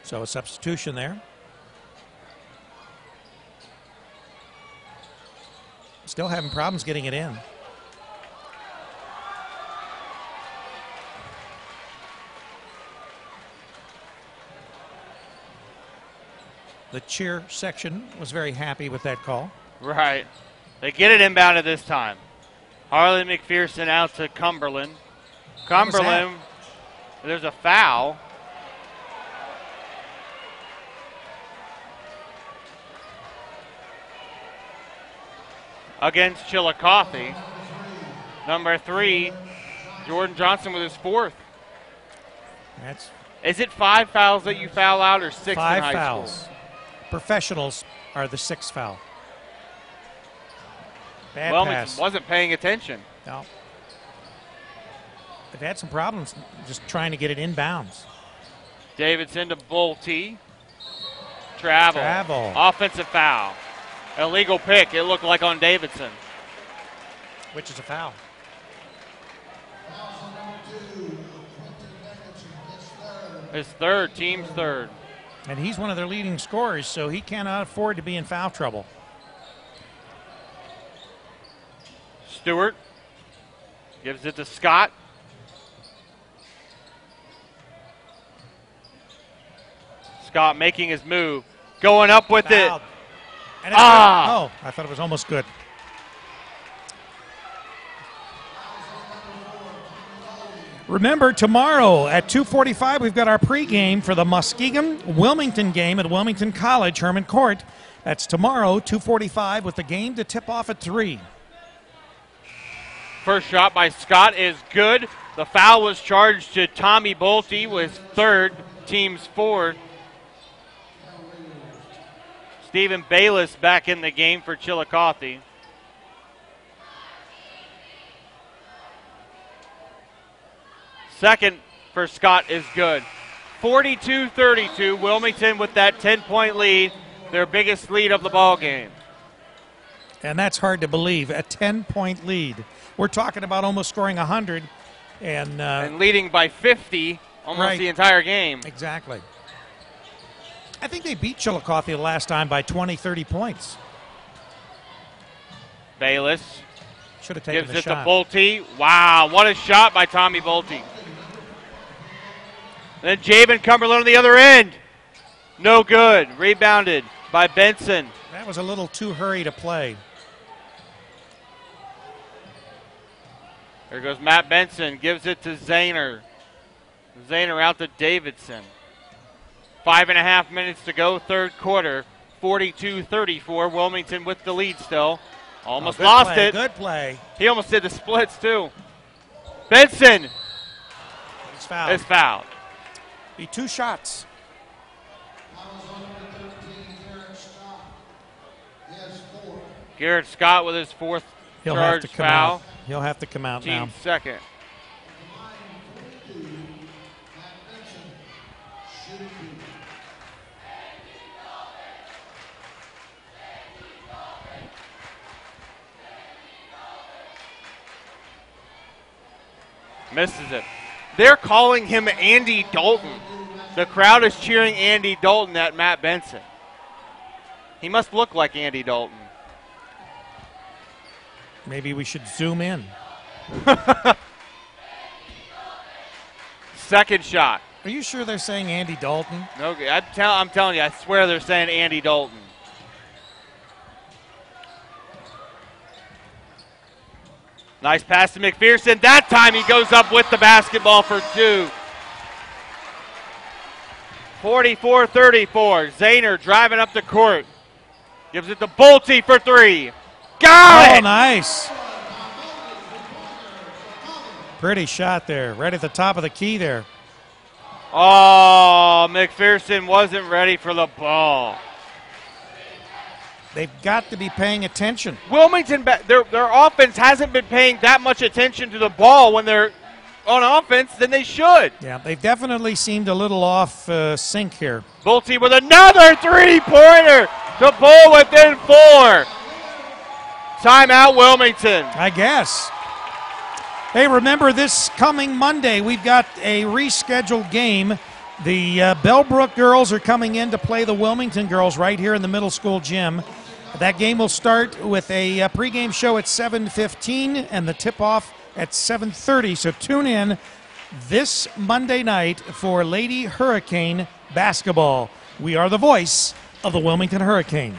Speaker 1: So a substitution there. Still having problems getting it in. The cheer section was very happy with that call.
Speaker 2: Right. They get it inbounded this time. Harley McPherson out to Cumberland. Cumberland, there's a foul. Against Chillicothe. Number 3, Jordan Johnson with his 4th. Is it 5 fouls that you foul out or 6 in high
Speaker 1: 5 fouls.
Speaker 2: School?
Speaker 1: Professionals are the 6th foul. Bad
Speaker 2: Wilmington
Speaker 1: pass.
Speaker 2: wasn't paying attention.
Speaker 1: No. They've had some problems just trying to get it inbounds.
Speaker 2: Davidson to Bolte. Travel. Offensive foul. Illegal pick, it looked like on Davidson.
Speaker 1: Which is a foul.
Speaker 2: His 3rd, team's 3rd.
Speaker 1: And he's one of their leading scorers, so he cannot afford to be in foul trouble.
Speaker 2: Stewart gives it to Scott. Scott making his move. Going up with
Speaker 1: Fouled.
Speaker 2: it.
Speaker 1: And it's good. Oh, I thought it was almost good. Remember, tomorrow at 2:45, we've got our pregame for the Muskegon-Wilmington game at Wilmington College, Herman Court. That's tomorrow, 2:45, with the game to tip off at 3.
Speaker 2: First shot by Scott is good. The foul was charged to Tommy Bolte with 3rd, team's 4th. Stephen Bayless back in the game for Chillicothe. Second for Scott is good. 42-32, Wilmington with that 10-point lead, their biggest lead of the ball game.
Speaker 1: And that's hard to believe, a 10-point lead. We're talking about almost scoring 100. And
Speaker 2: leading by 50 almost the entire game.
Speaker 1: Exactly. I think they beat Chillicothe the last time by 20, 30 points.
Speaker 2: Bayless
Speaker 1: should have taken
Speaker 2: gives
Speaker 1: the
Speaker 2: it
Speaker 1: shot.
Speaker 2: to Bolte. Wow, what a shot by Tommy Bolte. Then Jabin Cumberland on the other end. No good. Rebounded by Benson.
Speaker 1: That was a little too hurried a play.
Speaker 2: There goes Matt Benson. Gives it to Zahner. Zahner out to Davidson. 5.5 minutes to go, 3rd quarter. 42-34. Wilmington with the lead still. Almost lost it.
Speaker 1: Good play.
Speaker 2: He almost did the splits too. Benson is fouled.
Speaker 1: Be 2 shots.
Speaker 2: Garrett Scott with his 4th charge foul.
Speaker 1: Out. He'll have to come out now.
Speaker 2: Team 2nd. Misses it. They're calling him Andy Dalton. The crowd is cheering Andy Dalton at Matt Benson. He must look like Andy Dalton.
Speaker 1: Maybe we should zoom in.
Speaker 2: Second shot.
Speaker 1: Are you sure they're saying Andy Dalton?
Speaker 2: No, I'm telling you, I swear they're saying Andy Dalton. Nice pass to McPherson. That time he goes up with the basketball for 2. 44-34. Zahner driving up the court. Gives it to Bolte for 3. Got it!
Speaker 1: Oh, nice. Pretty shot there. Right at the top of the key there.
Speaker 2: Oh, McPherson wasn't ready for the ball.
Speaker 1: They've got to be paying attention.
Speaker 2: Wilmington, their offense hasn't been paying that much attention to the ball when they're on offense than they should.
Speaker 1: Yeah, they definitely seemed a little off sync here.
Speaker 2: Bolte with another 3-pointer to pull within 4. Timeout, Wilmington.
Speaker 1: I guess. Hey, remember this coming Monday, we've got a rescheduled game. The Bellbrook girls are coming in to play the Wilmington girls right here in the middle school gym. That game will start with a pregame show at 7:15 and the tip-off at 7:30. So tune in this Monday night for Lady Hurricane basketball. We are the voice of the Wilmington Hurricane.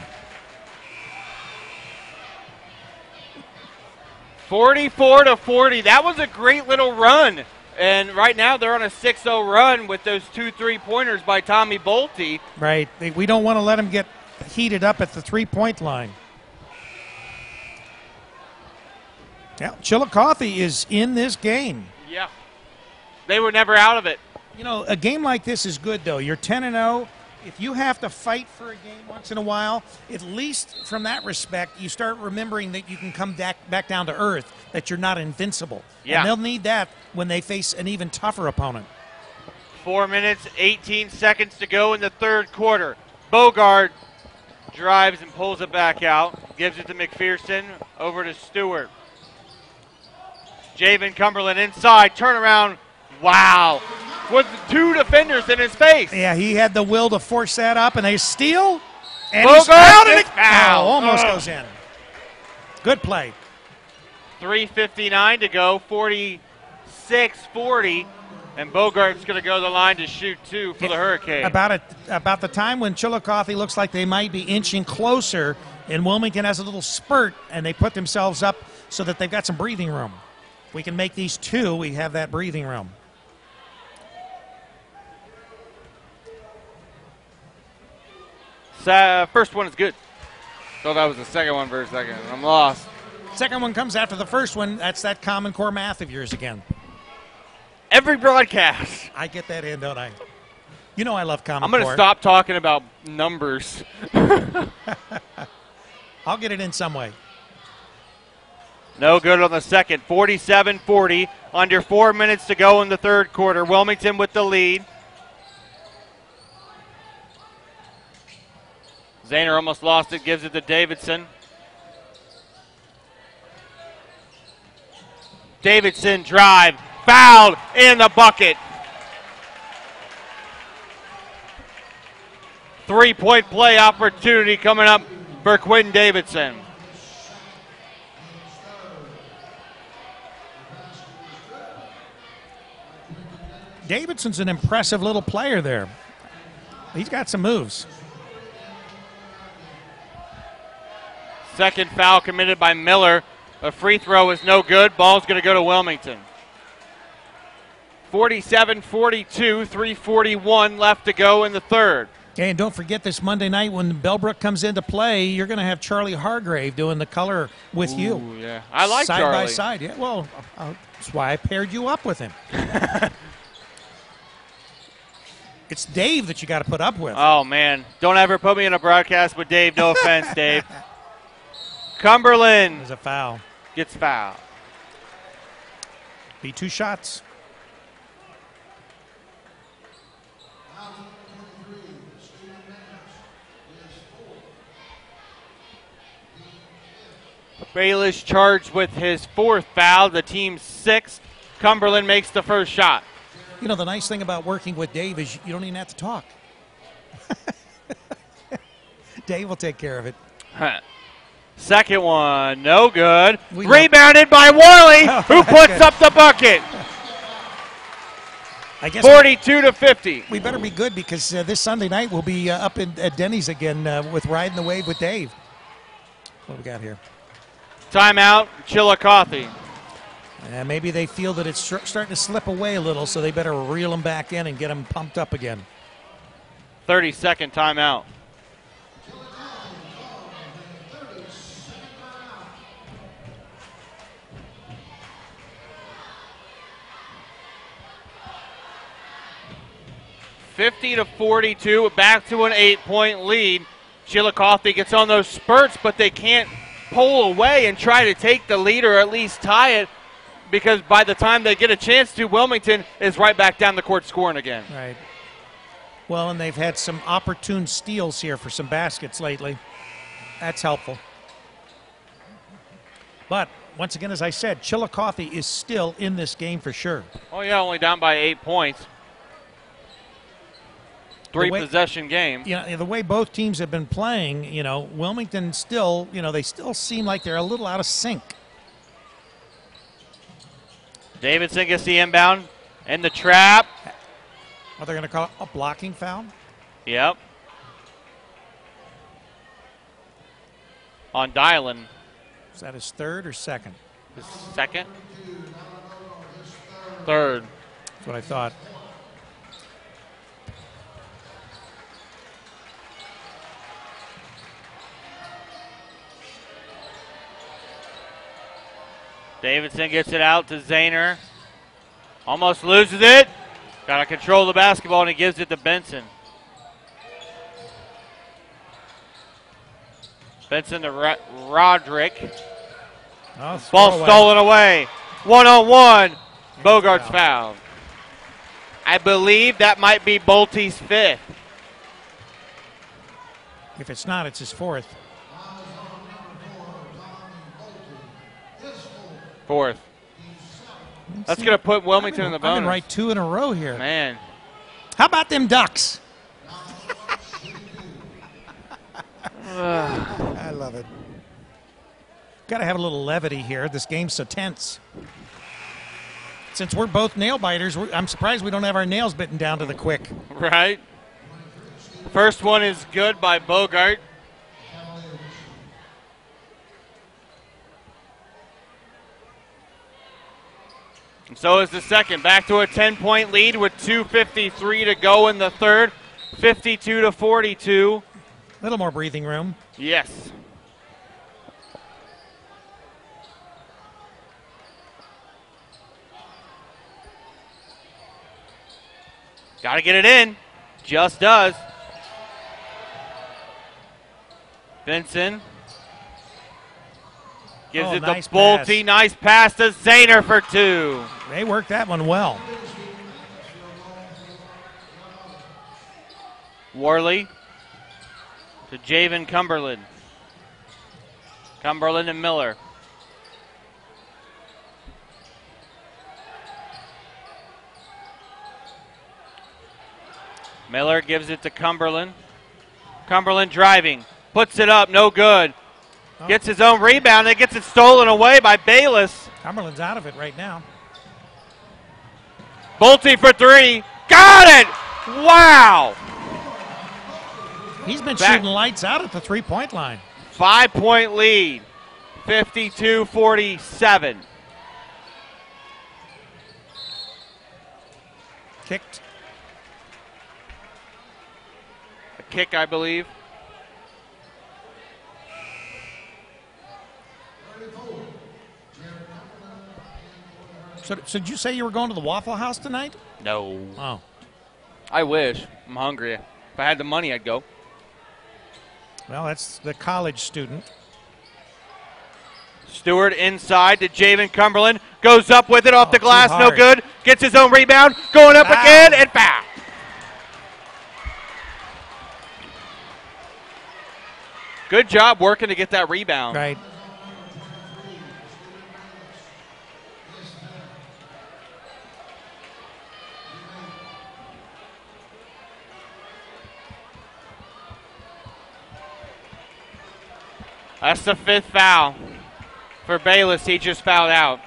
Speaker 2: 44-40. That was a great little run. And right now they're on a 6-0 run with those 2 3-pointers by Tommy Bolte.
Speaker 1: Right. We don't want to let them get heated up at the three-point line. Yeah, Chillicothe is in this game.
Speaker 2: Yeah. They were never out of it.
Speaker 1: You know, a game like this is good, though. You're 10-0. If you have to fight for a game once in a while, at least from that respect, you start remembering that you can come back down to earth, that you're not invincible.
Speaker 2: Yeah.
Speaker 1: And they'll need that when they face an even tougher opponent.
Speaker 2: 4 minutes, 18 seconds to go in the third quarter. Bogard drives and pulls it back out. Gives it to McPherson. Over to Stewart. Javen Cumberland inside. Turnaround. Wow. With 2 defenders in his face.
Speaker 1: Yeah, he had the will to force that up, and they steal. And
Speaker 2: Bogart
Speaker 1: he's out, and
Speaker 2: is fouled.
Speaker 1: almost goes in. Good play.
Speaker 2: 3:59 to go. 46-40. And Bogart's going to go to the line to shoot 2 for the Hurricane.
Speaker 1: About the time when Chillicothe looks like they might be inching closer, and Wilmington has a little spurt, and they put themselves up so that they've got some breathing room. If we can make these 2, we have that breathing room.
Speaker 2: First one is good. Thought that was the second one for a second. I'm lost.
Speaker 1: Second one comes after the first one. That's that Common Core math of yours again.
Speaker 2: Every broadcast.
Speaker 1: I get that in, don't I? You know I love Common
Speaker 2: I'm
Speaker 1: Core.
Speaker 2: going to stop talking about numbers.
Speaker 1: I'll get it in some way.
Speaker 2: No good on the second. 47-40. Under 4 minutes to go in the third quarter. Wilmington with the lead. Zahner almost lost it, gives it to Davidson. Davidson drive, fouled in the bucket. 3-point play opportunity coming up for Quinn Davidson.
Speaker 1: Davidson's an impressive little player there. He's got some moves.
Speaker 2: Second foul committed by Miller. A free throw is no good. Ball's going to go to Wilmington. 47-42, 3:41 left to go in the third.
Speaker 1: Okay, and don't forget this Monday night when Bellbrook comes into play, you're going to have Charlie Hargrave doing the color with you.
Speaker 2: Yeah, I like
Speaker 1: side
Speaker 2: Charlie.
Speaker 1: by side. Yeah, well, that's why I paired you up with him. It's Dave that you got to put up with.
Speaker 2: Oh, man. Don't ever put me in a broadcast with Dave. No offense, Dave. Cumberland
Speaker 1: There's a foul.
Speaker 2: gets fouled.
Speaker 1: Be 2 shots.
Speaker 2: Baelish charged with his 4th foul, the team's 6th. Cumberland makes the first shot.
Speaker 1: You know, the nice thing about working with Dave is you don't even have to talk. Dave will take care of it.
Speaker 2: Second one, no good.
Speaker 1: We
Speaker 2: Rebounded by Worley, who puts up the bucket.
Speaker 1: I guess
Speaker 2: 42-50.
Speaker 1: we better be good because this Sunday night we'll be up at Denny's again with Riding the Wave with Dave. What do we got here?
Speaker 2: Timeout, Chillicothe.
Speaker 1: Maybe they feel that it's starting to slip away a little, so they better reel them back in and get them pumped up again.
Speaker 2: 30-second timeout. (50-42), back to an 8-point lead. Chillicothe gets on those spurts, but they can't pull away and try to take the lead or at least tie it, because by the time they get a chance to, Wilmington is right back down the court scoring again.
Speaker 1: Right. Well, and they've had some opportune steals here for some baskets lately. That's helpful. But once again, as I said, Chillicothe is still in this game for sure.
Speaker 2: Oh, yeah, only down by 8 points. Three-possession game.
Speaker 1: Yeah, the way both teams have been playing, Wilmington still, they still seem like they're a little out of sync.
Speaker 2: Davidson gets the inbound and the trap.
Speaker 1: Are they going to call a blocking foul?
Speaker 2: Yep. On Dylan.
Speaker 1: Is that his third or second?
Speaker 2: His second? Third.
Speaker 1: That's what I thought.
Speaker 2: Davidson gets it out to Zahner. Almost loses it. Got to control the basketball, and he gives it to Benson. Benson to Roderick.
Speaker 1: Oh,
Speaker 2: ball stolen away. One-on-one. Bogart's fouled. I believe that might be Bolte's fifth.
Speaker 1: If it's not, it's his fourth.
Speaker 2: Fourth. That's going to put Wilmington in the bonus.
Speaker 1: I'm right 2 in a row here.
Speaker 2: Man.
Speaker 1: How about them Ducks? I love it. Got to have a little levity here. This game's so tense. Since we're both nail biters, I'm surprised we don't have our nails bitten down to the quick.
Speaker 2: Right. First one is good by Bogart. And so is the second. Back to a 10-point lead with 2:53 to go in the third. 52-42.
Speaker 1: A little more breathing room.
Speaker 2: Yes. Got to get it in. Just does. Benson gives it
Speaker 1: nice
Speaker 2: to Bolte.
Speaker 1: Pass.
Speaker 2: Nice pass to Zahner for 2.
Speaker 1: They worked that one well.
Speaker 2: Worley to Javen Cumberland. Cumberland and Miller. Miller gives it to Cumberland. Cumberland driving. Puts it up. No good. Gets his own rebound and gets it stolen away by Bayless.
Speaker 1: Cumberland's out of it right now.
Speaker 2: Bolte for 3. Got it! Wow!
Speaker 1: He's been shooting lights out at the three-point line.
Speaker 2: 5-point lead. 52-47.
Speaker 1: Kicked.
Speaker 2: A kick, I believe.
Speaker 1: So did you say you were going to the Waffle House tonight?
Speaker 2: No.
Speaker 1: Oh.
Speaker 2: I wish. I'm hungry. If I had the money, I'd go.
Speaker 1: Well, that's the college student.
Speaker 2: Stewart inside to Javen Cumberland. Goes up with it off the glass.
Speaker 1: Too
Speaker 2: No
Speaker 1: hard.
Speaker 2: good. Gets his own rebound. Going up again and foul. Good job working to get that rebound.
Speaker 1: Right.
Speaker 2: That's the 5th foul for Bayless. He just fouled out.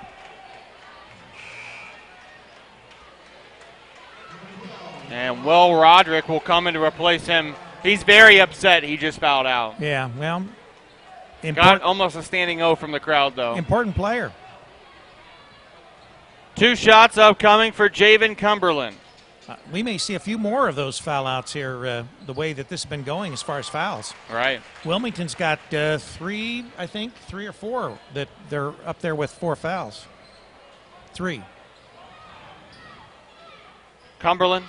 Speaker 2: And Will Roderick will come in to replace him. He's very upset he just fouled out.
Speaker 1: Yeah, well.
Speaker 2: Got almost a standing O from the crowd, though.
Speaker 1: Important player.
Speaker 2: 2 shots upcoming for Javen Cumberland.
Speaker 1: We may see a few more of those foul outs here, the way that this has been going as far as fouls.
Speaker 2: Right.
Speaker 1: Wilmington's got 3, I think, 3 or 4 that they're up there with 4 fouls. 3.
Speaker 2: Cumberland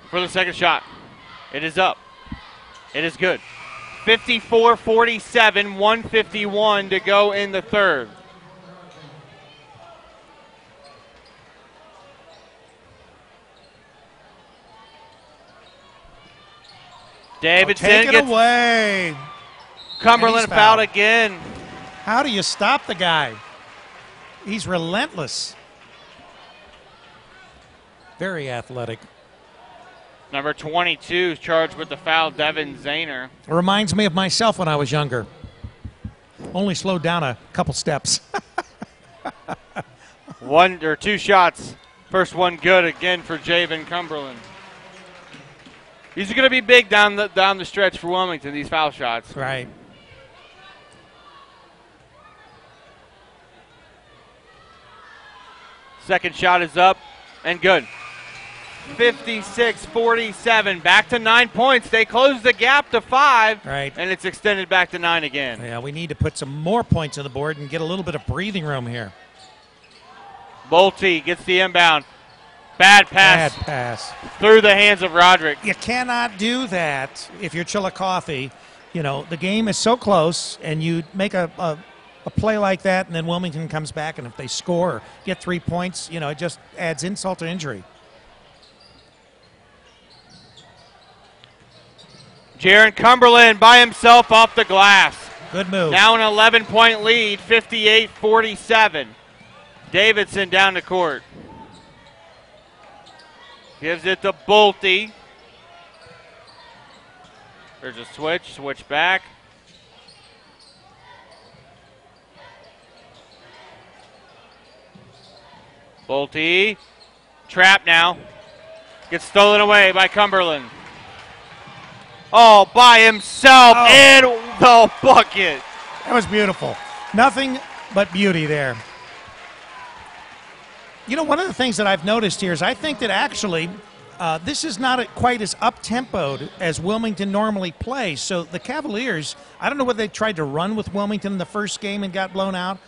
Speaker 2: for the second shot. It is up. It is good. 54-47, 1:51 to go in the third.
Speaker 1: Take it away.
Speaker 2: Cumberland fouled again.
Speaker 1: How do you stop the guy? He's relentless. Very athletic.
Speaker 2: Number 22 is charged with the foul, Devin Zahner.
Speaker 1: It reminds me of myself when I was younger. Only slowed down a couple steps.
Speaker 2: One or two shots. First one good again for Javen Cumberland. These are going to be big down the stretch for Wilmington, these foul shots.
Speaker 1: Right.
Speaker 2: Second shot is up and good. 56-47, back to 9 points. They close the gap to 5,
Speaker 1: right,
Speaker 2: and it's extended back to 9 again.
Speaker 1: Yeah, we need to put some more points on the board and get a little bit of breathing room here.
Speaker 2: Bolte gets the inbound. Bad pass.
Speaker 1: Bad pass.
Speaker 2: Through the hands of Roderick.
Speaker 1: You cannot do that if you're Chillicothe. You know, the game is so close, and you make a play like that, and then Wilmington comes back, and if they score or get 3 points, you know, it just adds insult to injury.
Speaker 2: Jaron Cumberland by himself off the glass.
Speaker 1: Good move.
Speaker 2: Now an 11-point lead, 58-47. Davidson down to court. Gives it to Bolte. There's a switch back. Bolte, trap now. Gets stolen away by Cumberland. Oh, by himself in the bucket.
Speaker 1: That was beautiful. Nothing but beauty there. You know, one of the things that I've noticed here is I think that actually this is not quite as up-tempoed as Wilmington normally plays. So the Cavaliers, I don't know whether they tried to run with Wilmington in the first game and got blown out.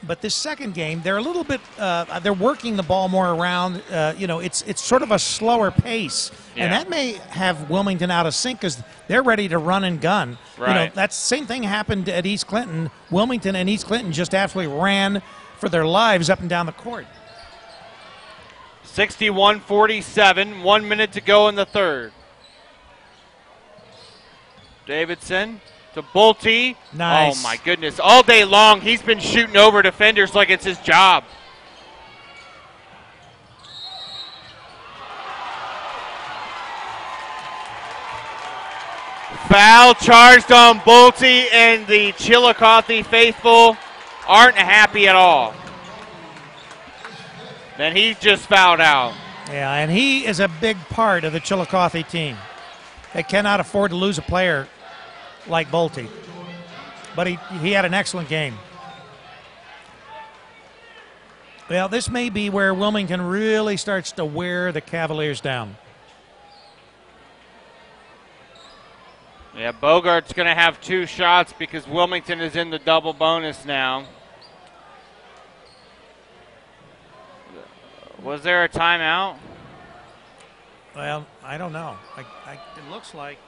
Speaker 1: But this second game, they're a little bit, they're working the ball more around. You know, it's sort of a slower pace. Yeah. And that may have Wilmington out of sync because they're ready to run and gun.
Speaker 2: Right.
Speaker 1: You know, that same thing happened at East Clinton. Wilmington and East Clinton just absolutely ran for their lives up and down the court.
Speaker 2: 61-47, 1 minute to go in the third. Davidson to Bolte.
Speaker 1: Nice.
Speaker 2: Oh, my goodness. All day long, he's been shooting over defenders like it's his job. Foul charged on Bolte, and the Chillicothe faithful aren't happy at all. Then he just fouled out.
Speaker 1: Yeah, and he is a big part of the Chillicothe team. They cannot afford to lose a player like Bolte. But he had an excellent game. Well, this may be where Wilmington really starts to wear the Cavaliers down.
Speaker 2: Yeah, Bogart's going to have 2 shots because Wilmington is in the double bonus now. Was there a timeout?
Speaker 1: Well, I don't know. It looks like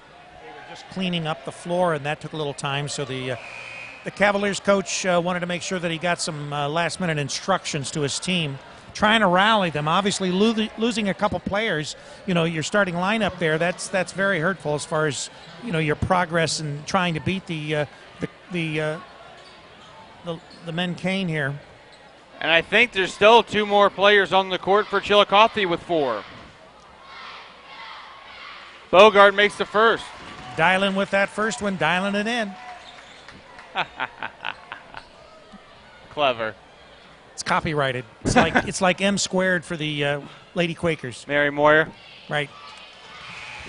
Speaker 1: they were just cleaning up the floor, and that took a little time. So the Cavaliers coach wanted to make sure that he got some last-minute instructions to his team, trying to rally them. Obviously, losing a couple players, you know, your starting lineup there, that's very hurtful as far as, you know, your progress in trying to beat the men Kane here.
Speaker 2: And I think there's still 2 more players on the court for Chillicothe with 4. Bogart makes the first.
Speaker 1: Dialing with that first one, dialing it in.
Speaker 2: Clever.
Speaker 1: It's copyrighted. It's like M squared for the Lady Quakers.
Speaker 2: Mary Moyer.
Speaker 1: Right.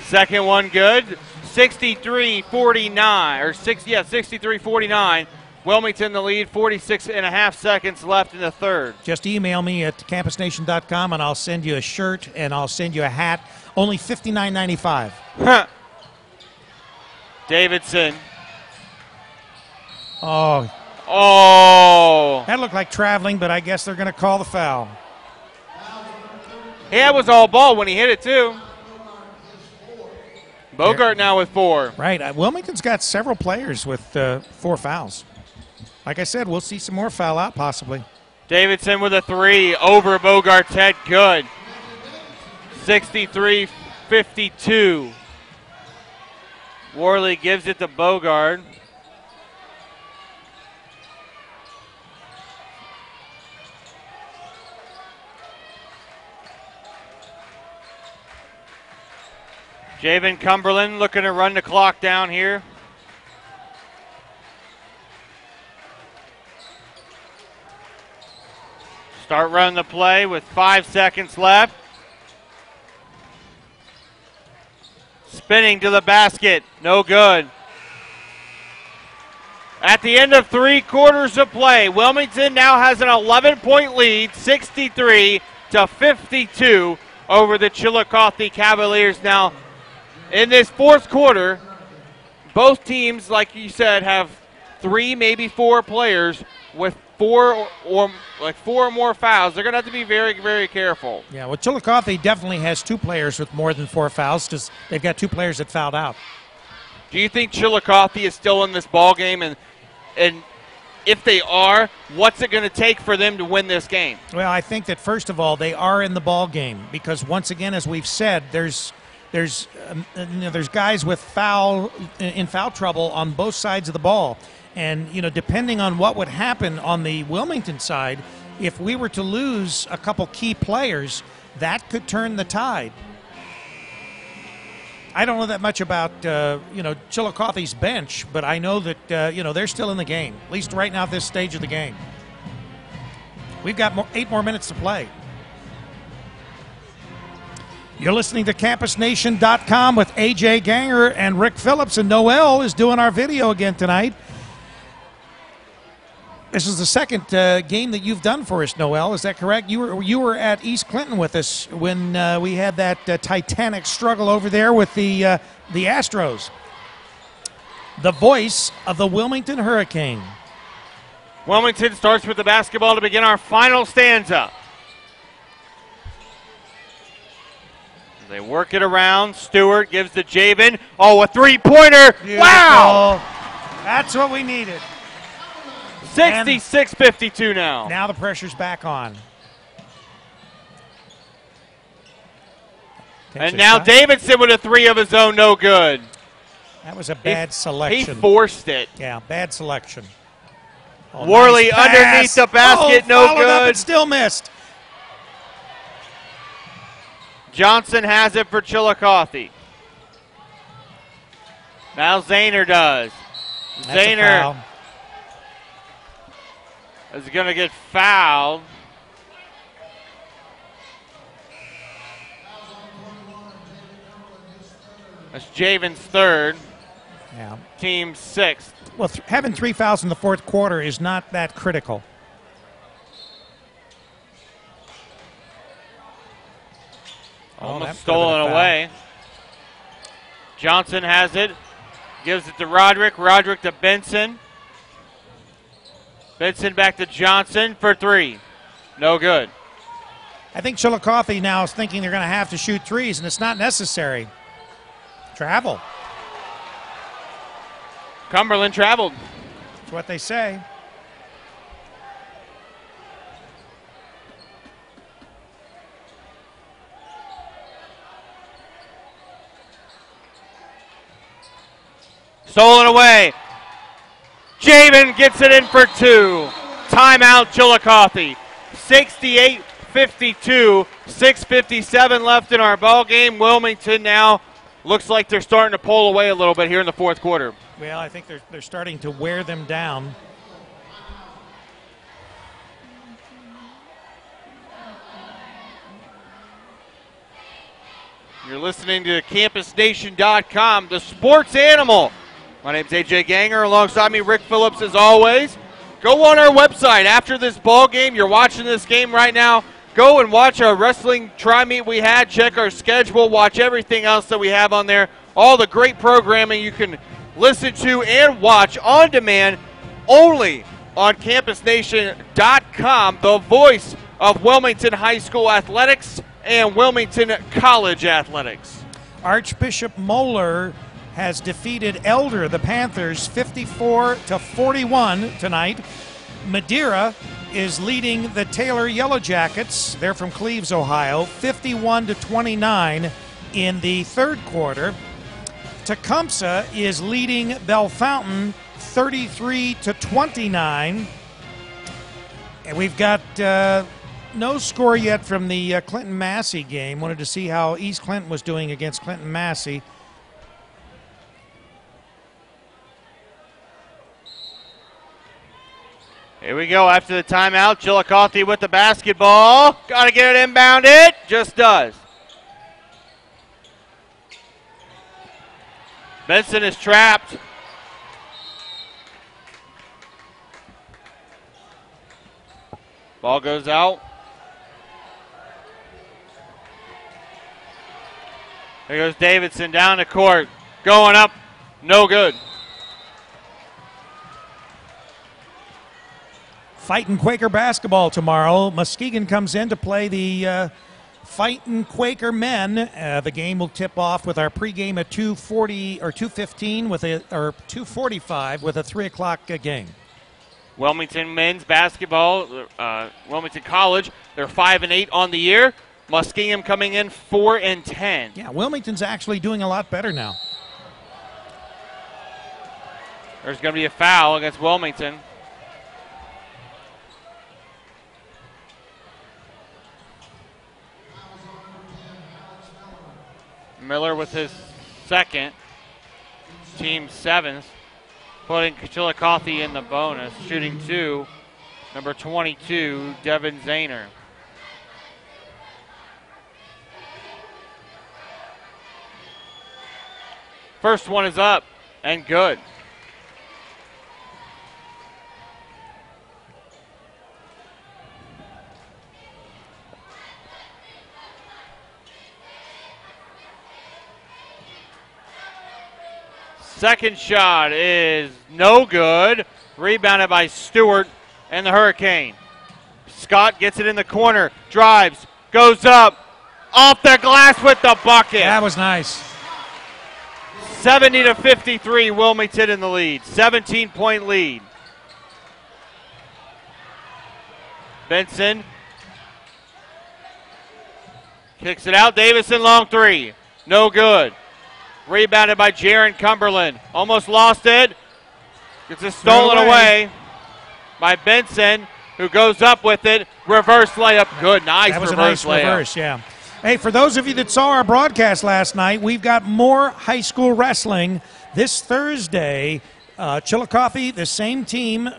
Speaker 2: Second one good. 63-49 or 63-49. Wilmington the lead, 46.5 seconds left in the third.
Speaker 1: Just email me at campusnation.com and I'll send you a shirt and I'll send you a hat. Only $59.95.
Speaker 2: Davidson.
Speaker 1: Oh. That looked like traveling, but I guess they're going to call the foul.
Speaker 2: Yeah, it was all ball when he hit it, too. Bogart now with 4.
Speaker 1: Right. Wilmington's got several players with 4 fouls. Like I said, we'll see some more foul out possibly.
Speaker 2: Davidson with a 3 over Bogart's head. Good. 63-52. Worley gives it to Bogart. Javen Cumberland looking to run the clock down here. Start running the play with 5 seconds left. Spinning to the basket, no good. At the end of 3 quarters of play, Wilmington now has an 11-point lead, 63-52 over the Chillicothe Cavaliers. Now, in this fourth quarter, both teams, like you said, have 3, maybe 4 players with 4 or more fouls. They're going to have to be very, very careful.
Speaker 1: Yeah, well, Chillicothe definitely has 2 players with more than 4 fouls because they've got 2 players that fouled out.
Speaker 2: Do you think Chillicothe is still in this ball game? And if they are, what's it going to take for them to win this game?
Speaker 1: Well, I think that first of all, they are in the ball game because once again, as we've said, there's guys with foul trouble on both sides of the ball, and depending on what would happen on the Wilmington side, if we were to lose a couple key players, that could turn the tide. I don't know that much about Chillicothe's bench, but I know that they're still in the game, at least right now at this stage of the game. We've got 8 more minutes to play. You're listening to CampusNation.com with AJ Ganger and Rick Phillips, and Noel is doing our video again tonight. This is the second game that you've done for us, Noel. Is that correct? You were at East Clinton with us when we had that titanic struggle over there with the Astros. The voice of the Wilmington Hurricane.
Speaker 2: Wilmington starts with the basketball to begin our final stanza. They work it around. Stewart gives to Javen. Oh, a three-pointer. Wow!
Speaker 1: That's what we needed.
Speaker 2: 66-52 now.
Speaker 1: Now the pressure's back on.
Speaker 2: And now Davidson with a 3 of his own, no good.
Speaker 1: That was a bad selection.
Speaker 2: He forced it.
Speaker 1: Yeah, bad selection. Oh,
Speaker 2: Worley
Speaker 1: nice
Speaker 2: underneath the basket, no good.
Speaker 1: Up and still missed.
Speaker 2: Johnson has it for Chillicothe. Now Zahner does. Zahner is going to get fouled. That's Javen's third.
Speaker 1: Yeah.
Speaker 2: Team sixth.
Speaker 1: Well, having 3 fouls in the fourth quarter is not that critical.
Speaker 2: Almost stolen away. Johnson has it. Gives it to Roderick. Roderick to Benson. Benson back to Johnson for 3. No good.
Speaker 1: I think Chillicothe now is thinking they're going to have to shoot threes, and it's not necessary. Travel.
Speaker 2: Cumberland traveled.
Speaker 1: That's what they say.
Speaker 2: Stolen away. Javen gets it in for 2. Timeout Chillicothe. 68-52. 6:57 left in our ball game. Wilmington now looks like they're starting to pull away a little bit here in the fourth quarter.
Speaker 1: Well, I think they're starting to wear them down.
Speaker 2: You're listening to CampusNation.com, the sports animal. My name's AJ Ganger. Alongside me, Rick Phillips, as always. Go on our website after this ball game. You're watching this game right now. Go and watch our wrestling tri-meet we had. Check our schedule. Watch everything else that we have on there. All the great programming you can listen to and watch on demand only on CampusNation.com, the voice of Wilmington High School athletics and Wilmington College athletics.
Speaker 1: Archbishop Moeller has defeated Elder, the Panthers, 54-41 tonight. Madeira is leading the Taylor Yellow Jackets. They're from Cleves, Ohio, 51-29 in the third quarter. Tecumseh is leading Bellefontaine 33-29. And we've got No score yet from the Clinton-Massey game. Wanted to see how East Clinton was doing against Clinton-Massey.
Speaker 2: Here we go after the timeout. Chillicothe with the basketball. Got to get it inbounded. Just does. Benson is trapped. Ball goes out. There goes Davidson down the court. Going up. No good.
Speaker 1: Fightin' Quaker basketball tomorrow. Muskegon comes in to play the Fightin' Quaker men. The game will tip off with our pregame at 2:40 or 2:15 or 2:45 with a 3 o'clock game.
Speaker 2: Wilmington men's basketball, Wilmington College, they're 5-8 on the year. Muskegon coming in 4-10.
Speaker 1: Yeah, Wilmington's actually doing a lot better now.
Speaker 2: There's going to be a foul against Wilmington. Miller with his second, team seventh, putting Chillicothe in the bonus, shooting 2, number 22, Devin Zahner. First one is up and good. Second shot is no good. Rebounded by Stewart and the Hurricane. Scott gets it in the corner, drives, goes up, off the glass with the bucket.
Speaker 1: That was nice.
Speaker 2: 70-53, Wilmington in the lead. 17-point lead. Benson kicks it out. Davison, long three. No good. Rebounded by Jaron Cumberland. Almost lost it. Gets it stolen away by Benson, who goes up with it. Reverse layup. Good. Nice
Speaker 1: that was
Speaker 2: reverse
Speaker 1: a nice
Speaker 2: layup.
Speaker 1: Reverse, yeah. Hey, for those of you that saw our broadcast last night, we've got more high school wrestling this Thursday. Chillicothe, the same team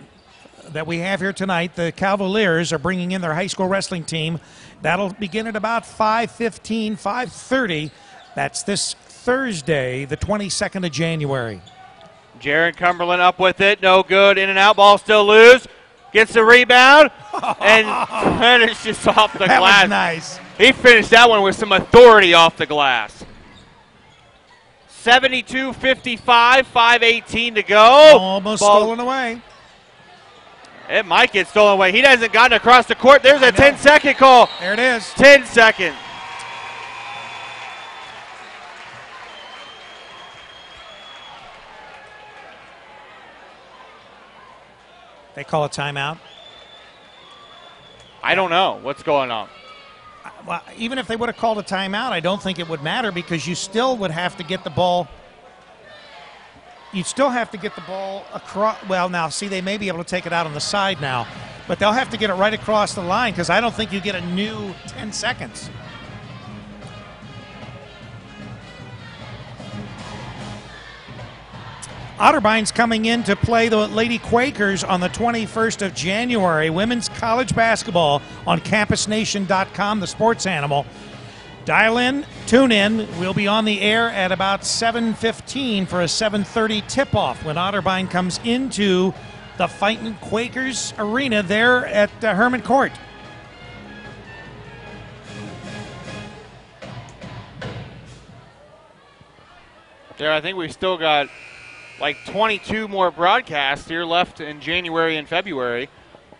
Speaker 1: that we have here tonight, the Cavaliers, are bringing in their high school wrestling team. That'll begin at about 5:15, 5:30. That's this Thursday, the 22nd of January.
Speaker 2: Jaron Cumberland up with it. No good. In and out. Ball still loose. Gets the rebound and finishes off the
Speaker 1: that
Speaker 2: glass.
Speaker 1: Was nice.
Speaker 2: He finished that one with some authority off the glass. 72-55, 5:18 to go.
Speaker 1: Almost stolen away.
Speaker 2: It might get stolen away. He hasn't gotten across the court. There's a 10-second call.
Speaker 1: There it is.
Speaker 2: 10 seconds.
Speaker 1: They call a timeout.
Speaker 2: I don't know what's going on.
Speaker 1: Well, even if they would have called a timeout, I don't think it would matter because you still would have to get the ball. You'd still have to get the ball across. Well, now, see, they may be able to take it out on the side now, but they'll have to get it right across the line because I don't think you get a new 10 seconds. Otterbeин's coming in to play the Lady Quakers on the 21st of January. Women's college basketball on campusnation.com, the sports animal. Dial in, tune in. We'll be on the air at about 7:15 for a 7:30 tip-off when Otterbein comes into the Fightin' Quakers arena there at Herman Court.
Speaker 2: There, I think we've still got like 22 more broadcasts here left in January and February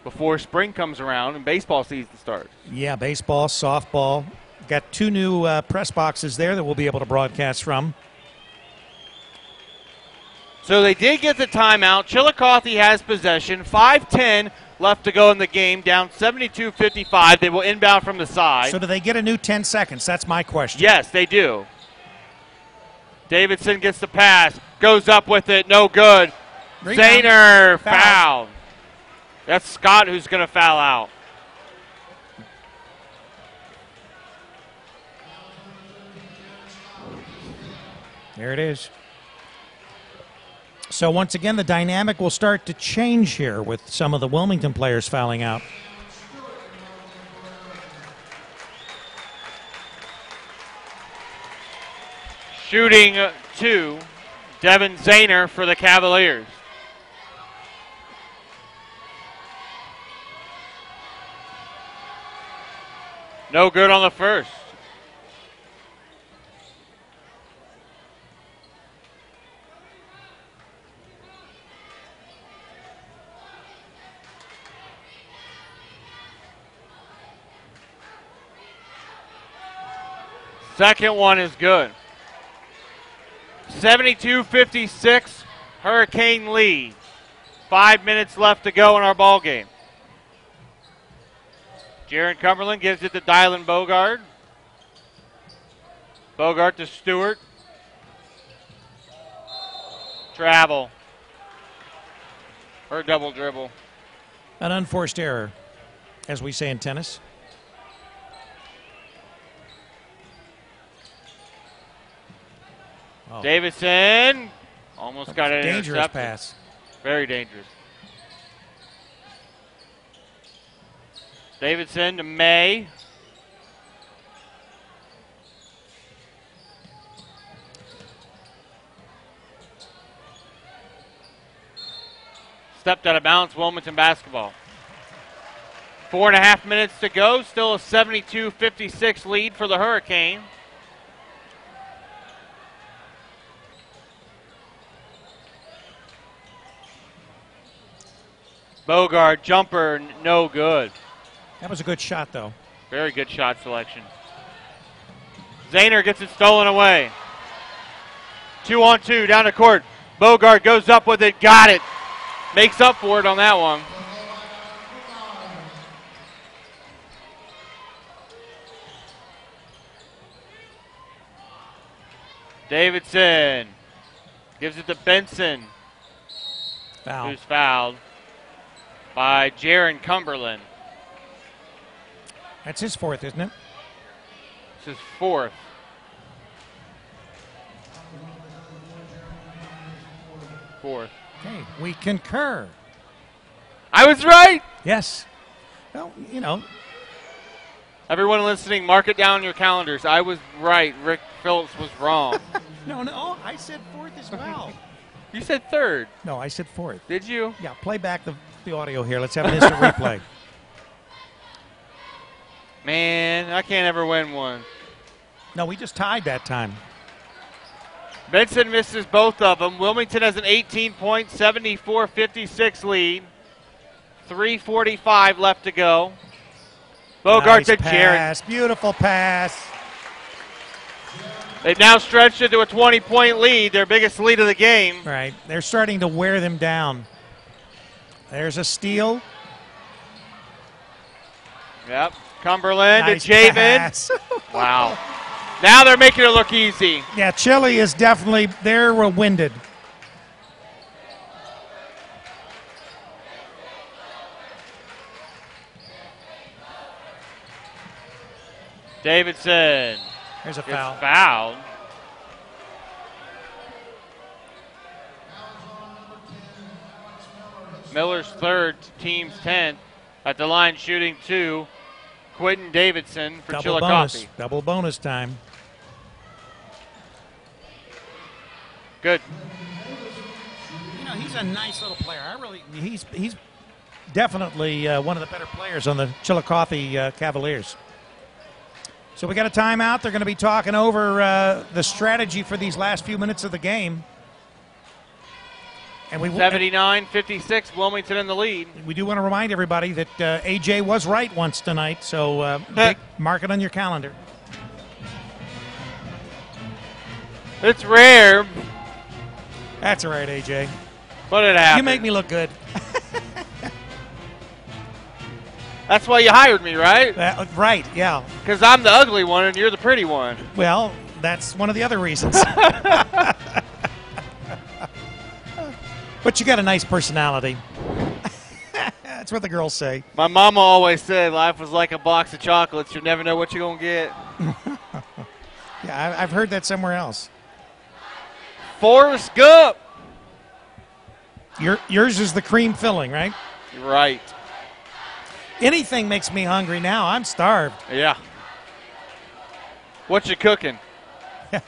Speaker 2: before spring comes around and baseball season starts.
Speaker 1: Yeah, baseball, softball. Got 2 new press boxes there that we'll be able to broadcast from.
Speaker 2: So they did get the timeout. Chillicothe has possession. 5:10 left to go in the game, down 72-55. They will inbound from the side.
Speaker 1: So do they get a new 10 seconds? That's my question.
Speaker 2: Yes, they do. Davidson gets the pass, goes up with it, no good.
Speaker 1: Rebound.
Speaker 2: Zahner fouled. That's Scott who's going to foul out.
Speaker 1: There it is. So once again, the dynamic will start to change here with some of the Wilmington players fouling out.
Speaker 2: Shooting 2, Devin Zahner for the Cavaliers. No good on the first. Second one is good. 72-56, Hurricane lead. 5 minutes left to go in our ball game. Jaron Cumberland gives it to Dylan Bogard. Bogard to Stewart. Travel. Or double dribble.
Speaker 1: An unforced error, as we say in tennis. Oh.
Speaker 2: Davidson almost got it.
Speaker 1: Dangerous pass.
Speaker 2: Very dangerous. Davidson to May. Stepped out of bounds, Wilmington basketball. 4.5 minutes to go. Still a 72-56 lead for the Hurricane. Bogard jumper, no good.
Speaker 1: That was a good shot, though.
Speaker 2: Very good shot selection. Zahner gets it stolen away. 2-on-2 down the court. Bogard goes up with it, got it. Makes up for it on that one. Davidson gives it to Benson.
Speaker 1: Foul.
Speaker 2: Who's fouled by Jaron Cumberland.
Speaker 1: That's his fourth, isn't it?
Speaker 2: This is fourth. Fourth.
Speaker 1: Okay, we concur.
Speaker 2: I was right.
Speaker 1: Yes. Well, you know.
Speaker 2: Everyone listening, mark it down on your calendars. I was right. Rick Phillips was wrong.
Speaker 1: No, I said fourth as well.
Speaker 2: You said third.
Speaker 1: No, I said fourth.
Speaker 2: Did you?
Speaker 1: Yeah, play back the audio here. Let's have an instant replay.
Speaker 2: Man, I can't ever win one.
Speaker 1: No, we just tied that time.
Speaker 2: Benson misses both of them. Wilmington has an 18-point, 74-56 lead. 3:45 left to go. Bogart to Jaron.
Speaker 1: Pass. Beautiful pass.
Speaker 2: They've now stretched it to a 20-point lead, their biggest lead of the game.
Speaker 1: Right. They're starting to wear them down. There's a steal.
Speaker 2: Yep. Cumberland
Speaker 1: Nice
Speaker 2: to Javen.
Speaker 1: pass.
Speaker 2: Wow. Now they're making it look easy.
Speaker 1: Yeah, Chile is definitely, they're winded.
Speaker 2: Davidson.
Speaker 1: There's a
Speaker 2: Gets
Speaker 1: foul.
Speaker 2: fouled. Miller's third, team's 10th. At the line shooting 2, Quentin Davidson for Chillicothe.
Speaker 1: Double bonus time.
Speaker 2: Good.
Speaker 1: You know, he's a nice little player. He's definitely one of the better players on the Chillicothe Cavaliers. So we got a timeout. They're going to be talking over the strategy for these last few minutes of the game. And
Speaker 2: 79-56, Wilmington in the lead.
Speaker 1: We do want to remind everybody that AJ was right once tonight, so mark it on your calendar.
Speaker 2: It's rare.
Speaker 1: That's all right, AJ.
Speaker 2: But it happened.
Speaker 1: You make me look good.
Speaker 2: That's why you hired me, right?
Speaker 1: Right, yeah.
Speaker 2: Because I'm the ugly one and you're the pretty one.
Speaker 1: Well, that's one of the other reasons. But you got a nice personality. That's what the girls say.
Speaker 2: My mama always said life was like a box of chocolates. You never know what you're going to get.
Speaker 1: Yeah, I've heard that somewhere else.
Speaker 2: Forrest Gump.
Speaker 1: Yours is the cream filling, right?
Speaker 2: Right.
Speaker 1: Anything makes me hungry now. I'm starved.
Speaker 2: Yeah. What you cooking?
Speaker 1: Yeah.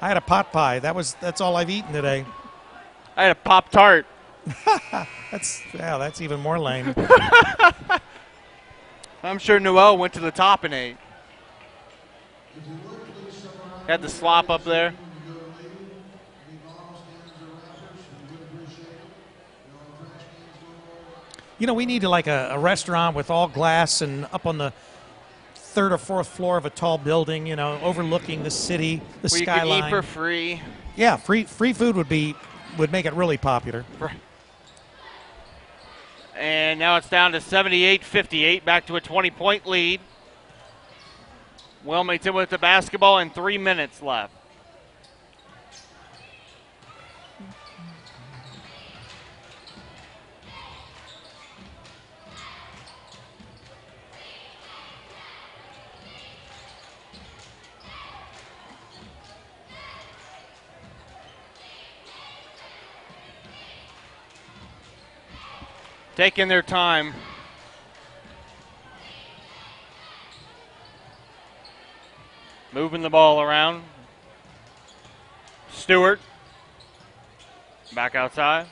Speaker 1: I had a pot pie. That's all I've eaten today.
Speaker 2: I had a Pop-Tart.
Speaker 1: That's even more lame.
Speaker 2: I'm sure Noel went to the top and ate. Had the slop up there.
Speaker 1: You know, we need a restaurant with all glass and up on the third or fourth floor of a tall building, you know, overlooking the city, the
Speaker 2: Where
Speaker 1: skyline.
Speaker 2: you can eat for free.
Speaker 1: Yeah, free food would make it really popular.
Speaker 2: And now it's down to 78-58, back to a 20-point lead. Wilmington with the basketball and 3 minutes left. Taking their time. Moving the ball around. Stewart. Back outside.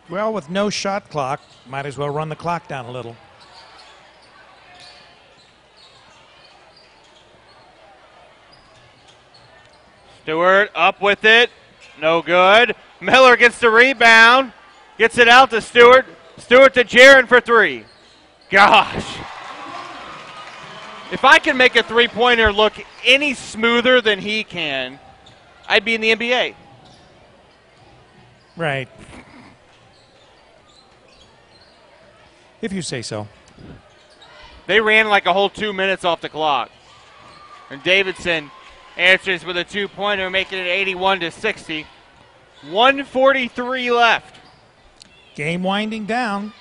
Speaker 1: Well, with no shot clock, might as well run the clock down a little.
Speaker 2: Stewart up with it. No good. Miller gets the rebound. Gets it out to Stewart. Stewart to Jaron for three. Gosh. If I can make a three-pointer look any smoother than he can, I'd be in the NBA.
Speaker 1: Right. If you say so.
Speaker 2: They ran like a whole 2 minutes off the clock. And Davidson answers with a two-pointer, making it 81-60. 1:43 left.
Speaker 1: Game winding down.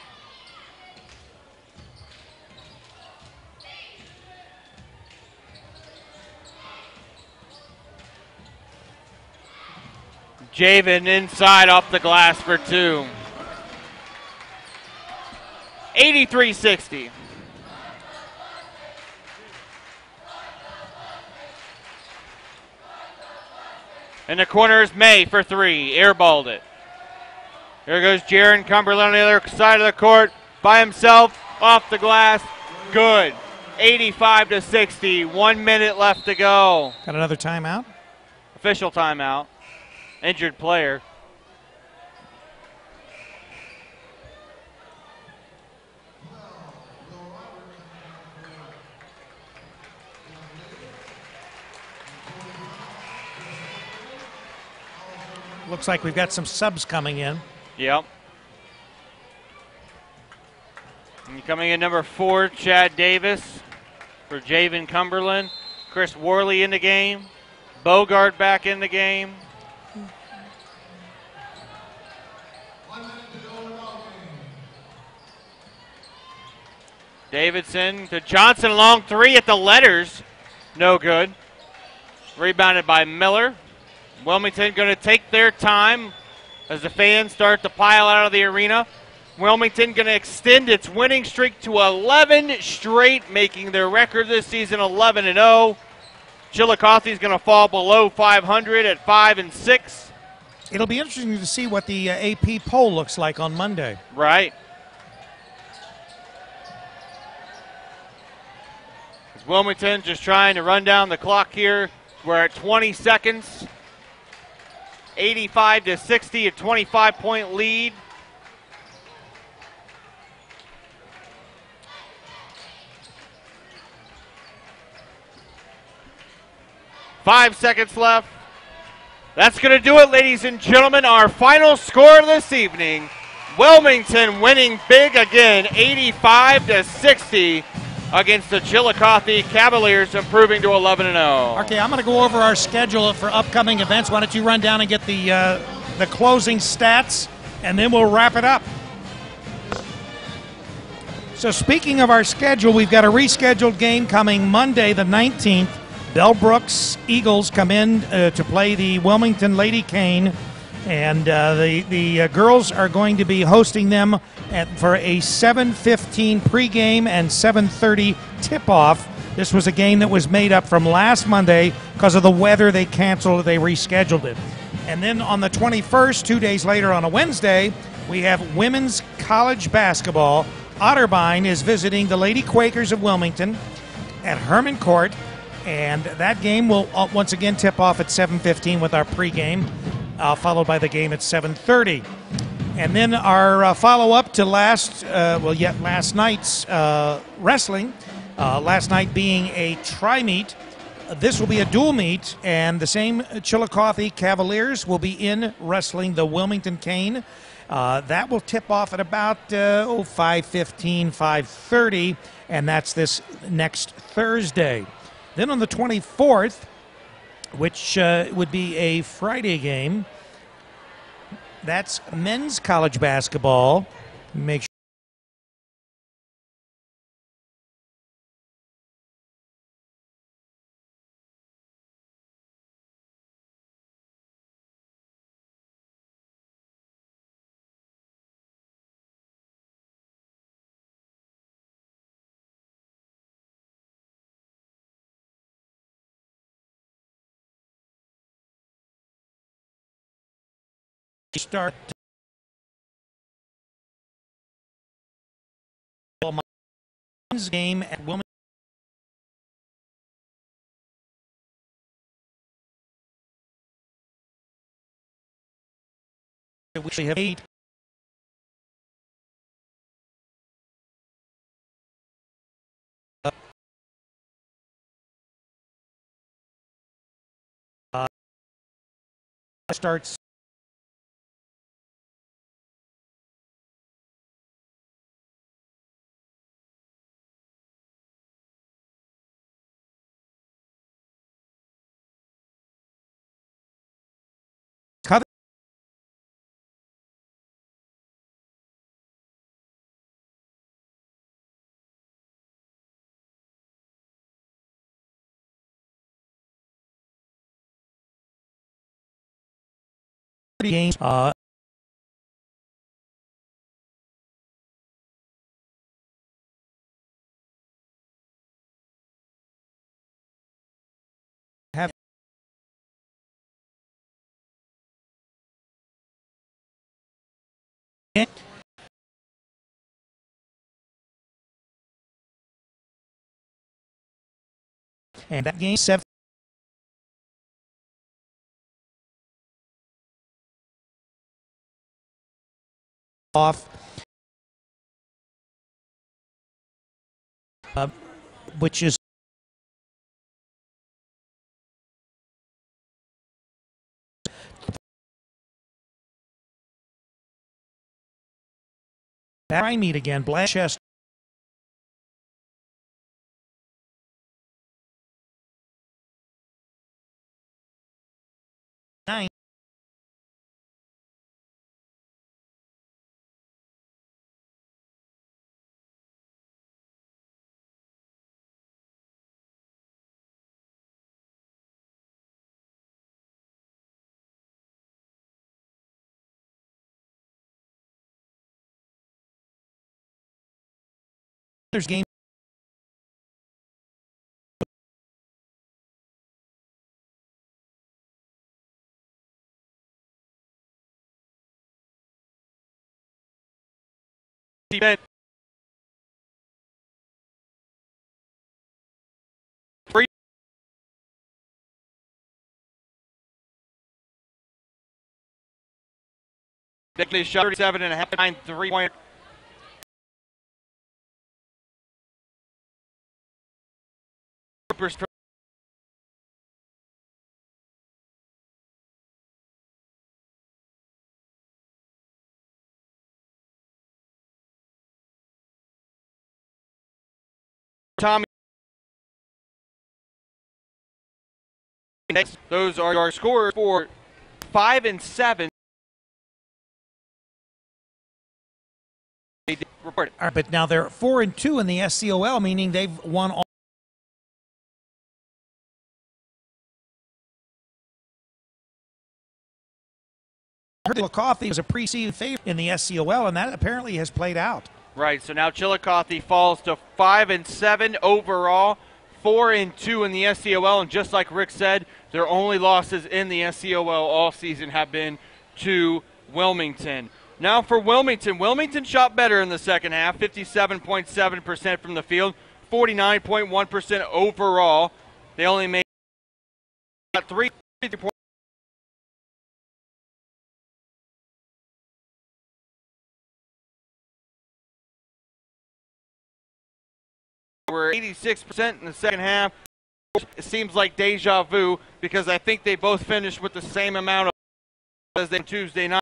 Speaker 2: Javen inside off the glass for two. 83-60. In the corner is May for three. Airballed it. There goes Jaron Cumberland on the other side of the court by himself off the glass. Good. 85-60. 1 minute left to go.
Speaker 1: Got another timeout?
Speaker 2: Official timeout. Injured player.
Speaker 1: Looks like we've got some subs coming in.
Speaker 2: Yep. And coming in number 4, Chad Davis for Javen Cumberland. Chris Worley in the game. Bogart back in the game. Davidson to Johnson, long three at the letters. No good. Rebounded by Miller. Wilmington going to take their time as the fans start to pile out of the arena. Wilmington going to extend its winning streak to 11 straight, making their record this season 11-0. Chillicothe is going to fall below 500 at 5-6.
Speaker 1: It'll be interesting to see what the AP poll looks like on Monday.
Speaker 2: Right. Wilmington just trying to run down the clock here. We're at 20 seconds. 85-60, a 25-point lead. Five seconds left. That's going to do it, ladies and gentlemen. Our final score this evening. Wilmington winning big again, 85-60 against the Chillicothe Cavaliers, improving to 11-0.
Speaker 1: Okay, I'm going to go over our schedule for upcoming events. Why don't you run down and get the closing stats, and then we'll wrap it up. So speaking of our schedule, we've got a rescheduled game coming Monday the 19th. Bellbrooks Eagles come in to play the Wilmington Lady Cane, and the girls are going to be hosting them for a 7:15 pregame and 7:30 tip-off. This was a game that was made up from last Monday because of the weather. They canceled it, they rescheduled it. And then on the 21st, 2 days later on a Wednesday, we have women's college basketball. Otterbein is visiting the Lady Quakers of Wilmington at Herman Court, and that game will once again tip off at 7:15 with our pregame, followed by the game at 7:30. And then our follow-up to last night's wrestling, last night being a tri-meet. This will be a dual meet, and the same Chillicothe Cavaliers will be in wrestling the Wilmington Cane. That will tip off at about 5:15, 5:30, and that's this next Thursday. Then on the 24th, which would be a Friday game, that's men's college basketball. Make sure start men's game at Wilmington. We have 8. Starts games. Have and that game 7 off, which is I meet again. Blanchester. There's game.
Speaker 2: Three. Bickley shot 37.5, 9 3-pointer. Tommy. Next, those are our scores for 5 and 7. Reported.
Speaker 1: But now they're 4 and 2 in the SCOL, meaning they've won all. Chillicothe was a preceded favorite in the SCOL, and that apparently has played out.
Speaker 2: Right, so now Chillicothe falls to 5-7 overall, 4-2 in the SCOL, and just like Rick said, their only losses in the SCOL all season have been to Wilmington. Now for Wilmington, Wilmington shot better in the second half, 57.7% from the field, 49.1% overall. They only made 3 points. We're 86% in the second half. It seems like deja vu because I think they both finished with the same amount of as they Tuesday night.